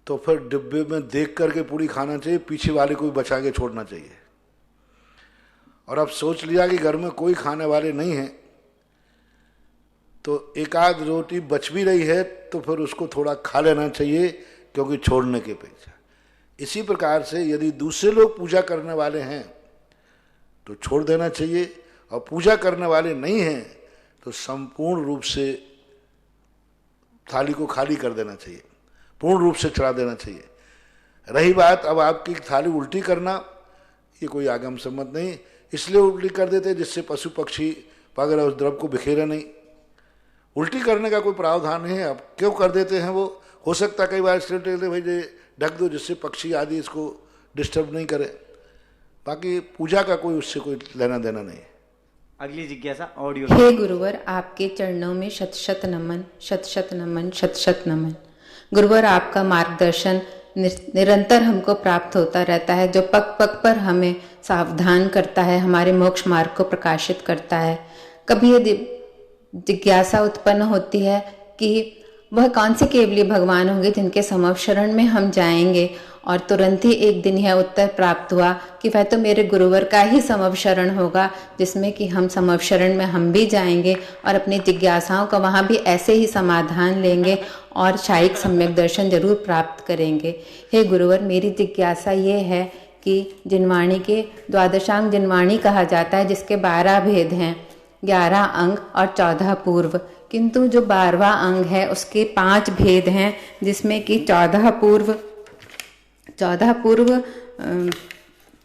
[SPEAKER 2] तो फिर डिब्बे में देख करके पूरी खाना चाहिए, पीछे वाले को भी बचा के छोड़ना चाहिए। और अब सोच लिया कि घर में कोई खाने वाले नहीं हैं तो एक आध रोटी बच भी रही है तो फिर उसको थोड़ा खा लेना चाहिए, क्योंकि छोड़ने के अपेक्षा। इसी प्रकार से यदि दूसरे लोग पूजा करने वाले हैं तो छोड़ देना चाहिए, और पूजा करने वाले नहीं हैं तो संपूर्ण रूप से थाली को खाली कर देना चाहिए, पूर्ण रूप से चढ़ा देना चाहिए। रही बात अब आपकी थाली उल्टी करना, ये कोई आगम सम्मत नहीं, इसलिए उल्टी कर देते जिससे पशु पक्षी वगैरह उस द्रव को बिखेरा नहीं। उल्टी करने का कोई प्रावधान नहीं है, अब क्यों कर देते हैं वो, हो सकता कई बार इसलिए भाई ढक दो जिससे पक्षी आदि इसको डिस्टर्ब नहीं करे, बाकी पूजा का कोई उससे कोई लेना देना नहीं है।
[SPEAKER 4] अगली जिज्ञासा ऑडियो।
[SPEAKER 7] हे गुरुवर, आपके चरणों में शत शत नमन, शत शत नमन, शत शत नमन। गुरुवर, आपका मार्गदर्शन निरंतर हमको प्राप्त होता रहता है, जो पग पग पर हमें सावधान करता है, हमारे मोक्ष मार्ग को प्रकाशित करता है। कभी यदि जिज्ञासा उत्पन्न होती है कि वह कौन से केवली भगवान होंगे जिनके समव शरण में हम जाएंगे, और तुरंत ही एक दिन यह उत्तर प्राप्त हुआ कि वह तो मेरे गुरुवर का ही समव शरण होगा, जिसमें कि हम समव शरण में हम भी जाएंगे और अपनी जिज्ञासाओं का वहाँ भी ऐसे ही समाधान लेंगे और शायिक सम्यक दर्शन जरूर प्राप्त करेंगे। हे गुरुवर, मेरी जिज्ञासा ये है कि जिनवाणी के द्वादशांग जिनवाणी कहा जाता है, जिसके 12 भेद हैं, 11 अंग और 14 पूर्व, किंतु जो 12वां अंग है उसके 5 भेद हैं, जिसमें कि 14 पूर्व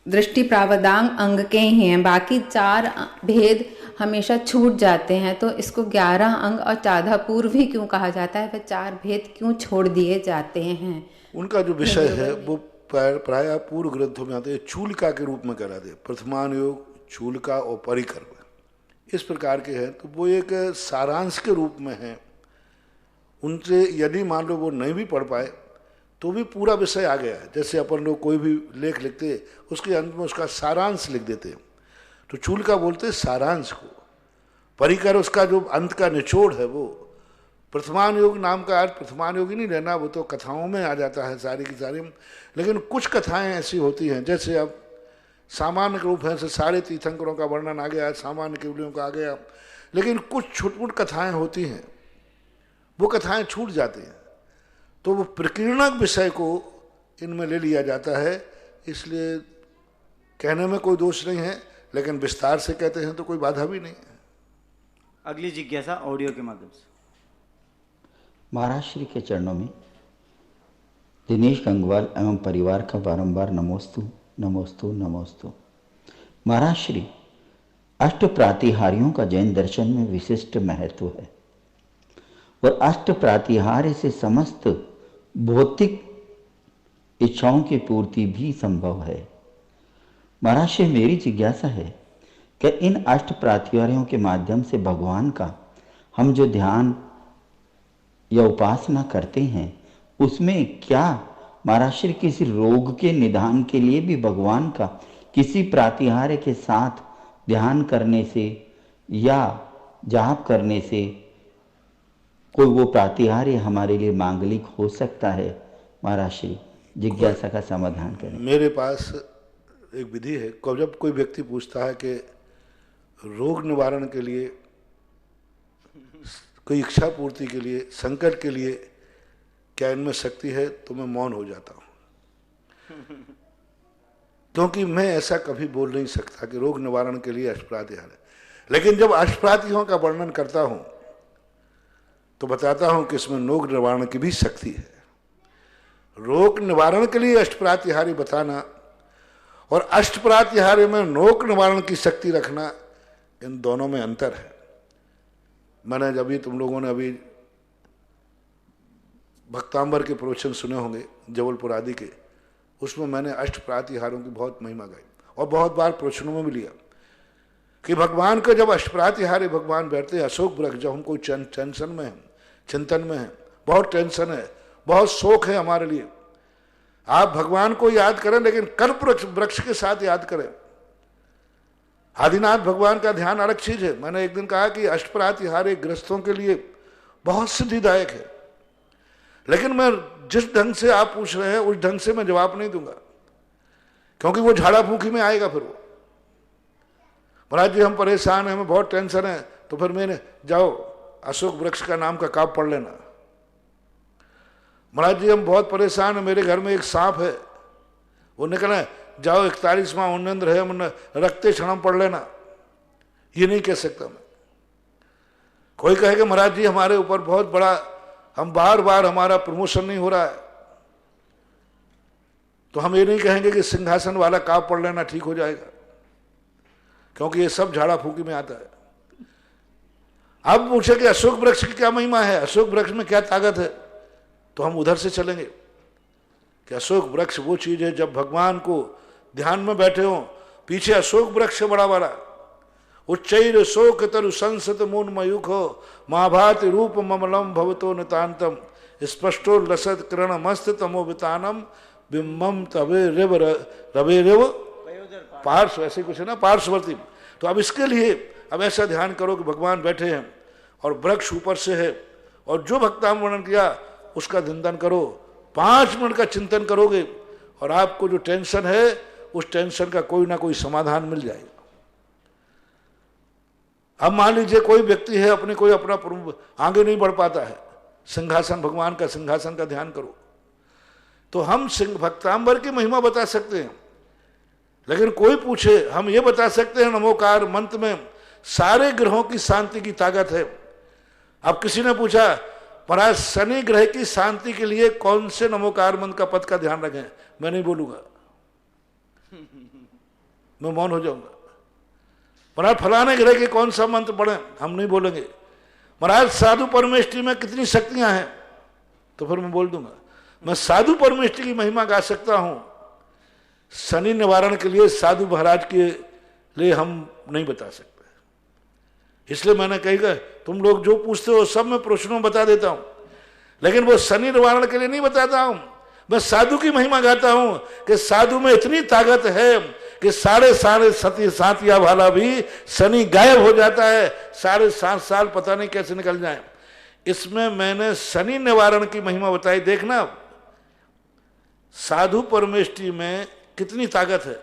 [SPEAKER 7] दृष्टि प्रावदांग अंग के ही हैं, बाकी 4 भेद हमेशा छूट जाते हैं। तो इसको 11 अंग और 14 पूर्व ही क्यों कहा जाता है? वह 4 भेद क्यों छोड़ दिए जाते हैं?
[SPEAKER 2] उनका जो विषय है वो प्राय पूर्व ग्रंथों में आते हैं, चूलिका के रूप में कहलाते हैं, प्रथमान योग, चूलिका और परिकर्म इस प्रकार के हैं। तो वो एक सारांश के रूप में हैं। उनसे यदि मान लो वो नहीं भी पढ़ पाए तो भी पूरा विषय आ गया है। जैसे अपन लोग कोई भी लेख लिखते उसके अंत में उसका सारांश लिख देते हैं, तो चूलिका बोलते हैं सारांश को, परिकर उसका जो अंत का निचोड़ है वो। प्रथमान योग नाम का अर्थ प्रथमान योग ही नहीं लेना, वो तो कथाओं में आ जाता है सारी की सारी। लेकिन कुछ कथाएं ऐसी होती हैं, जैसे अब सामान्य रूप है से सारे तीर्थंकरों का वर्णन आ गया, सामान्य केवलियों का आ गया, लेकिन कुछ छुटपुट कथाएं होती हैं, वो कथाएं छूट जाती हैं, तो वो प्रकीर्णक विषय को इनमें ले लिया जाता है। इसलिए कहने में कोई दोष नहीं है, लेकिन विस्तार से कहते हैं तो कोई बाधा भी नहीं है।
[SPEAKER 4] अगली जिज्ञासा ऑडियो के माध्यम से।
[SPEAKER 8] महाराज श्री के चरणों में दिनेश गंगवाल एवं परिवार का बारंबार नमोस्तु नमोस्तु नमोस्तु। महाराज श्री, अष्ट प्रातिहार्यों का जैन दर्शन में विशिष्ट महत्व है और अष्ट प्रातिहार्य से समस्त भौतिक इच्छाओं की पूर्ति भी संभव है। महाराज श्री, मेरी जिज्ञासा है कि इन अष्ट प्रातिहार्यों के माध्यम से भगवान का हम जो ध्यान या उपासना करते हैं उसमें क्या महाराज श्री किसी रोग के निदान के लिए भी भगवान का किसी प्रातिहार्य के साथ ध्यान करने से या जाप करने से कोई वो प्रातिहार्य हमारे लिए मांगलिक हो सकता है? महाराज श्री, जिज्ञासा का समाधान करें।
[SPEAKER 2] मेरे पास एक विधि है। जब कोई व्यक्ति पूछता है कि रोग निवारण के लिए, कोई इच्छा पूर्ति के लिए, संकट के लिए क्या इनमें शक्ति है, तो मैं मौन हो जाता हूं, क्योंकि मैं ऐसा कभी बोल नहीं सकता कि रोग निवारण के लिए अष्टप्रातिहार्य है। लेकिन जब अष्टप्रातिहार्यों का वर्णन करता हूं तो बताता हूं कि इसमें रोग निवारण की भी शक्ति है। रोग निवारण के लिए अष्टप्रातिहार्य बताना और अष्टप्रातिहार्य में रोग निवारण की शक्ति रखना, इन दोनों में अंतर है। मैंने जब भी, तुम लोगों ने अभी भक्तांबर के प्रवचन सुने होंगे जबलपुर आदि के, उसमें मैंने अष्ट प्रातिहार्यों की बहुत महिमा गाई और बहुत बार प्रवचनों में भी लिया कि भगवान का जब अष्ट प्रातिहार्य भगवान बैठते हैं, अशोक वृक्ष, जब हम कोई टेंशन में हैं, चिंतन में हैं, बहुत टेंशन है, बहुत शोक है हमारे लिए, आप भगवान को याद करें, लेकिन कल्प वृक्ष के साथ याद करें। आदिनाथ भगवान का ध्यान अलग चीज है। मैंने एक दिन कहा कि अष्ट प्रातिहार्य ग्रस्तों के लिए बहुत सिद्धिदायक है, लेकिन मैं जिस ढंग से आप पूछ रहे हैं उस ढंग से मैं जवाब नहीं दूंगा, क्योंकि वो झाड़ा फूंकी में आएगा। फिर वो, महाराज जी हम परेशान हैं, हमें बहुत टेंशन है, तो फिर मैंने जाओ अशोक वृक्ष का नाम का काव्य पढ़ लेना। महाराज जी हम बहुत परेशान हैं, मेरे घर में एक सांप है, वो निकला, जाओ 41वां उन्नंद्र है, मन रखते क्षणम पढ़ लेना। ये नहीं कह सकता मैं। कोई कहेगा महाराज जी हमारे ऊपर बहुत बड़ा, हम बार बार हमारा प्रमोशन नहीं हो रहा है, तो हम ये नहीं कहेंगे कि सिंहासन वाला काव्य पढ़ लेना ठीक हो जाएगा, क्योंकि ये सब झाड़ा फूकी में आता है। अब पूछे कि अशोक वृक्ष की क्या महिमा है, अशोक वृक्ष में क्या ताकत है, तो हम उधर से चलेंगे कि अशोक वृक्ष वो चीज है, जब भगवान को ध्यान में बैठे हो, पीछे अशोक वृक्ष बड़ा बड़ा, उच्चैर शोक तरु संसत मून मयूख हो, महाभाति रूप ममलम भवतो नितांतम, स्पष्टो लसत किरण मस्त तमो वितानम, बिम्बम तवे रेव रवे रेव पार्श्व, ऐसे कुछ है ना, पार्श्ववर्ती। तो अब इसके लिए अब ऐसा ध्यान करो कि भगवान बैठे हैं और वृक्ष ऊपर से है, और जो भक्ताम वर्णन किया उसका चिंतन करो, 5 मिनट का चिंतन करोगे और आपको जो टेंशन है उस टेंशन का कोई ना कोई समाधान मिल जाएगा। अब मान लीजिए कोई व्यक्ति है, अपने कोई अपना आगे नहीं बढ़ पाता है, सिंहासन, भगवान का सिंहासन का ध्यान करो, तो हम भक्तांबर की महिमा बता सकते हैं। लेकिन कोई पूछे, हम ये बता सकते हैं नमोकार मंत्र में सारे ग्रहों की शांति की ताकत है। अब किसी ने पूछा महाराज शनि ग्रह की शांति के लिए कौन से नमोकार मंत्र का पद का ध्यान रखें, मैं नहीं बोलूंगा, मैं मौन हो जाऊंगा। महाराज फलाने ग्रह के कौन सा मंत्र पढ़ें, हम नहीं बोलेंगे। महाराज साधु परमेष्टि में कितनी शक्तियां हैं, तो फिर मैं बोल दूंगा। मैं साधु परमेष्टि की महिमा गा सकता हूं, शनि निवारण के लिए साधु महाराज के लिए हम नहीं बता सकते। इसलिए मैंने कही तुम लोग जो पूछते हो सब मैं प्रश्नों में बता देता हूं, लेकिन वो शनि निवारण के लिए नहीं बताता हूं। मैं साधु की महिमा गाता हूं कि साधु में इतनी ताकत है कि 7.5 सातिया वाला भी शनि गायब हो जाता है, 7.5 साल पता नहीं कैसे निकल जाए। इसमें मैंने शनि निवारण की महिमा बताई। देखना साधु परमेष्टि में कितनी ताकत है,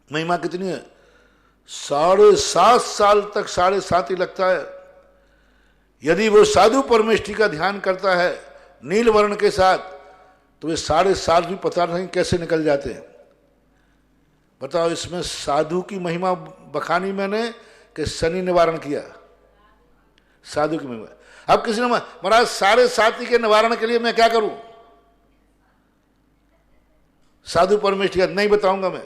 [SPEAKER 2] महिमा कितनी है। 7.5 साल तक 7.5 ही लगता है। यदि वो साधु परमेष्टि का ध्यान करता है नील वर्ण के साथ, तो वे 7.5 भी पता नहीं कैसे निकल जाते हैं। बताओ, इसमें साधु की महिमा बखानी मैंने कि शनि निवारण किया, साधु की महिमा। अब किसी ने महाराज 7.5 के निवारण के लिए मैं क्या करूं, साधु परमेष्टि का नहीं बताऊंगा मैं।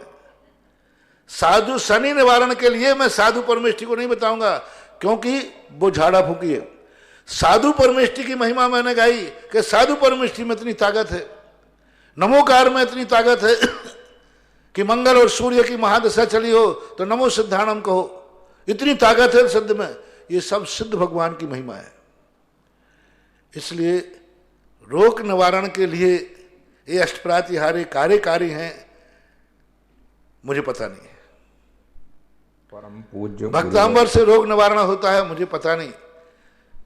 [SPEAKER 2] साधु शनि निवारण के लिए मैं साधु परमेष्टि को नहीं बताऊंगा, क्योंकि वो झाड़ा फूकी है। साधु परमेष्टि की महिमा मैंने गाई कि साधु परमेष्टि में इतनी ताकत है, नमोकार में इतनी ताकत है कि मंगल और सूर्य की महादशा चली हो तो नमो सिद्धाणम कहो, इतनी ताकत है सिद्ध में। ये सब सिद्ध भगवान की महिमा है। इसलिए रोग निवारण के लिए ये अष्टप्रातिहारी कार्यकारी हैं, मुझे पता नहीं है।
[SPEAKER 9] परम पूज्य
[SPEAKER 2] भक्तांबर से रोग निवारण होता है मुझे पता नहीं,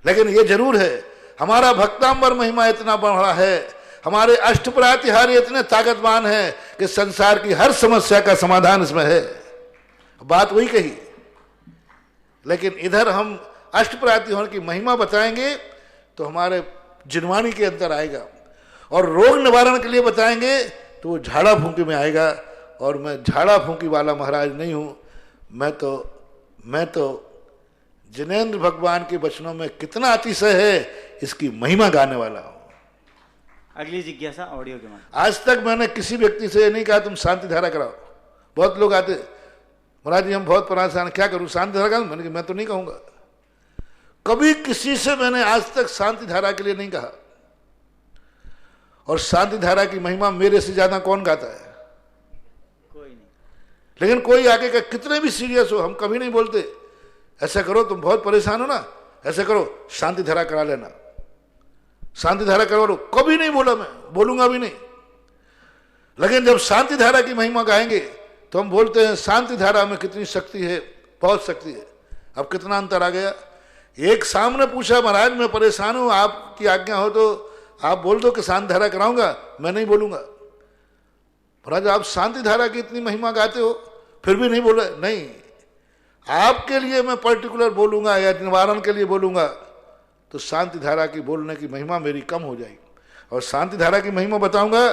[SPEAKER 2] लेकिन ये जरूर है हमारा भक्तांबर महिमा इतना बड़ा है, हमारे अष्टप्रातिहारी इतने ताकतवान हैं कि संसार की हर समस्या का समाधान इसमें है। बात वही कही, लेकिन इधर हम अष्टप्रातिहारी की महिमा बताएंगे तो हमारे जिनवाणी के अंदर आएगा, और रोग निवारण के लिए बताएंगे तो वो झाड़ा फूंकी में आएगा। और मैं झाड़ा फूंकी वाला महाराज नहीं हूं। मैं तो जिनेंद्र भगवान के वचनों में कितना अतिशय है इसकी महिमा गाने वाला हूं।
[SPEAKER 4] अगली जिज्ञासा ऑडियो के माध्यम।
[SPEAKER 2] आज तक मैंने किसी व्यक्ति से नहीं कहा तुम शांति धारा कराओ। बहुत लोग आते, महाराज जी हम बहुत परेशान, क्या करूं, शांति धारा कराऊं? मैंने कहा मैं तो नहीं कहूंगा। कभी किसी से मैंने आज तक शांति धारा के लिए नहीं कहा। और शांति धारा की महिमा मेरे से ज्यादा कौन गाता है?
[SPEAKER 4] कोई नहीं।
[SPEAKER 2] लेकिन कोई आगे का कितने भी सीरियस हो, हम कभी नहीं बोलते ऐसा करो तुम बहुत परेशान हो ना, ऐसा करो शांति धारा करा लेना, शांति धारा करो लो। कभी नहीं बोला, मैं बोलूंगा भी नहीं। लेकिन जब शांति धारा की महिमा गाएंगे तो हम बोलते हैं शांति धारा में कितनी शक्ति है, बहुत शक्ति है। अब कितना अंतर आ गया। एक सामने पूछा महाराज मैं परेशान हूं, आपकी आज्ञा हो तो आप बोल दो कि शांति धारा कराऊंगा, मैं नहीं बोलूंगा। महाराज आप शांति धारा की इतनी महिमा गाते हो फिर भी नहीं बोले, नहीं आपके लिए मैं पर्टिकुलर बोलूंगा या निवारण के लिए बोलूंगा तो शांति धारा की बोलने की महिमा मेरी कम हो जाएगी, और शांति धारा की महिमा बताऊंगा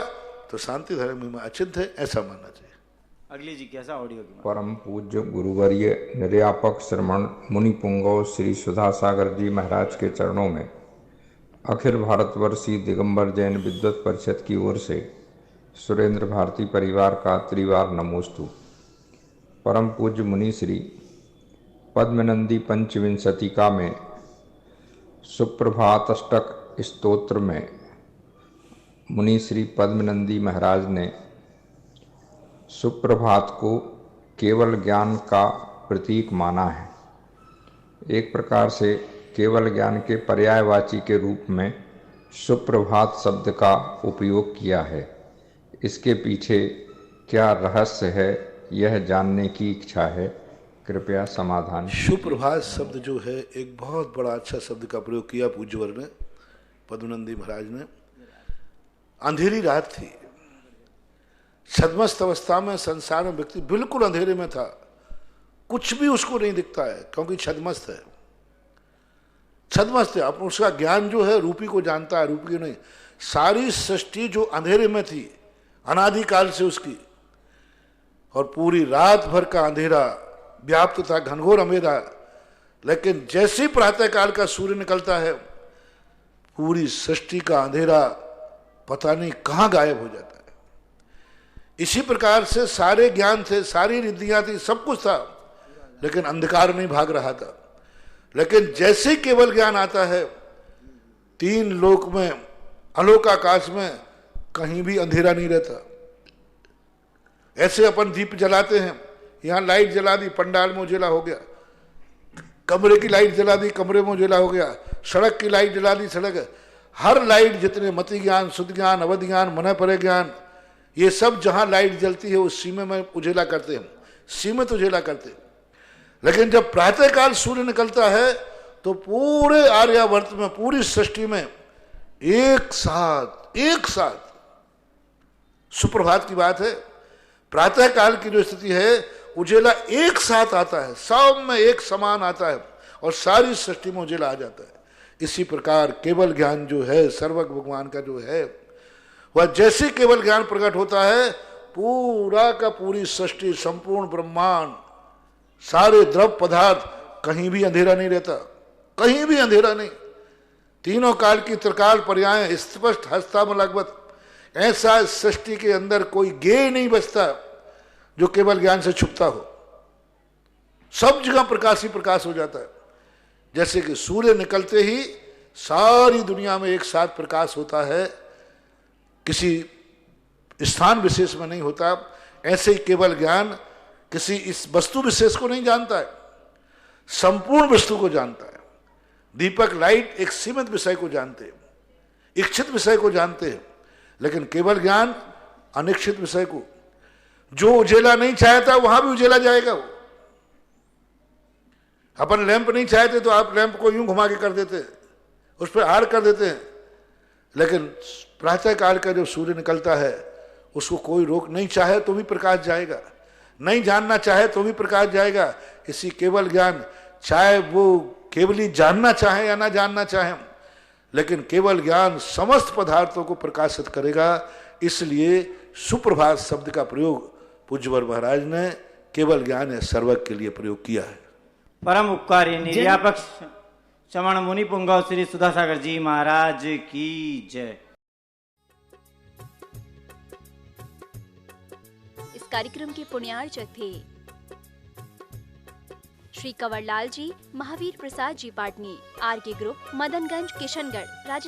[SPEAKER 2] तो शांति धारा की महिमा अचिंत है, ऐसा मानना चाहिए।
[SPEAKER 4] अगली जिज्ञासा ऑडियो की।
[SPEAKER 9] परम पूज्य गुरुवर्य निर्यापक श्रमण मुनि पुंगव श्री सुधा सागर जी महाराज के चरणों में अखिल भारतवर्षीय दिगंबर जैन विद्वत परिषद की ओर से सुरेंद्र भारती परिवार का त्रिवार नमोस्तु। परम पूज्य मुनि श्री पद्मनंदी पंचविंशतिका में सुप्रभातष्टक स्तोत्र में मुनि श्री पद्मनंदी महाराज ने सुप्रभात को केवल ज्ञान का प्रतीक माना है। एक प्रकार से केवल ज्ञान के पर्यायवाची के रूप में सुप्रभात शब्द का उपयोग किया है। इसके पीछे क्या रहस्य है यह जानने की इच्छा है, कृपया समाधान।
[SPEAKER 2] सुप्रभात शब्द जो है एक बहुत बड़ा अच्छा शब्द का प्रयोग किया पूज्यवर ने, पद्मनंदी महाराज ने। अंधेरी रात थी, छद्मस्त अवस्था में संसार में व्यक्ति बिल्कुल अंधेरे में था, कुछ भी उसको नहीं दिखता है क्योंकि छद्मस्त है। छद्मस्त है, अब उसका ज्ञान जो है रूपी को जानता है, रूपी को नहीं। सारी सृष्टि जो अंधेरे में थी अनादिकाल से उसकी, और पूरी रात भर का अंधेरा व्याप्त था, घनघोर अंधेरा। लेकिन जैसे प्रातःकाल का सूर्य निकलता है पूरी सृष्टि का अंधेरा पता नहीं कहां गायब हो जाता है। इसी प्रकार से सारे ज्ञान थे, सारी रिद्धियां थी, सब कुछ था, लेकिन अंधकार नहीं भाग रहा था। लेकिन जैसे केवल ज्ञान आता है, तीन लोक में, अलोक आकाश में कहीं भी अंधेरा नहीं रहता। ऐसे अपन दीप जलाते हैं, यहाँ लाइट जला दी, पंडाल में उजेला हो गया, कमरे की लाइट जला दी, कमरे में उजेला हो गया, सड़क की लाइट जला दी, सड़क, हर लाइट जितने मति ज्ञान, शुद्ध ज्ञान, अवध ज्ञान, मन परे ज्ञान, ये सब जहाँ लाइट जलती है उस सीमे में उजेला करते हैं, सीमित उजेला करते हैं। लेकिन जब प्रातःकाल सूर्य निकलता है तो पूरे आर्यावर्त में, पूरी सृष्टि में एक साथ सुप्रभात की बात है, प्रातःकाल की जो स्थिति है उजेला एक साथ आता है, सब में एक समान आता है और सारी सृष्टि में उजेला आ जाता है। इसी प्रकार केवल ज्ञान जो है, सर्वज्ञ भगवान का जो है, वह जैसे केवल ज्ञान प्रकट होता है, पूरा का पूरी सृष्टि, संपूर्ण ब्रह्मांड, सारे द्रव पदार्थ, कहीं भी अंधेरा नहीं रहता, कहीं भी अंधेरा नहीं। तीनों काल की त्रिकाल पर्याय स्पष्ट हस्तामलगवत, ऐसा सृष्टि के अंदर कोई गेय नहीं बचता जो केवल ज्ञान से छुपता हो। सब जगह प्रकाश ही प्रकाश हो जाता है। जैसे कि सूर्य निकलते ही सारी दुनिया में एक साथ प्रकाश होता है, किसी स्थान विशेष में नहीं होता, ऐसे ही केवल ज्ञान किसी इस वस्तु विशेष को नहीं जानता है, संपूर्ण वस्तु को जानता है। दीपक, लाइट एक सीमित विषय को जानते हैं, इच्छित विषय को जानते हैं, लेकिन केवल ज्ञान अनिश्चित विषय को, जो उजेला नहीं चाहता वहां भी उजेला जाएगा। वो अपन लैंप नहीं चाहते तो आप लैंप को यूं घुमा के कर देते हैं, उस पर आड़ कर देते हैं, लेकिन प्रातःकाल का जो सूर्य निकलता है उसको कोई रोक नहीं चाहे तो भी प्रकाश जाएगा, नहीं जानना चाहे तो भी प्रकाश जाएगा। इसी केवल ज्ञान, चाहे वो केवली जानना चाहे या ना जानना चाहे, लेकिन केवल ज्ञान समस्त पदार्थों को प्रकाशित करेगा। इसलिए सुप्रभात शब्द का प्रयोग पूज्यवर महाराज ने केवल ज्ञान या सर्वज्ञ के लिए प्रयोग किया है।
[SPEAKER 4] परम उपकारी निर्यापक श्रमण मुनि पुंगव श्री सुधासागर जी महाराज की जय।
[SPEAKER 1] इस कार्यक्रम के पुण्यार्चक थे श्री कंवरलाल जी, महावीर प्रसाद जी पाटनी, आरके ग्रुप, मदनगंज, किशनगढ़, राजस्थान।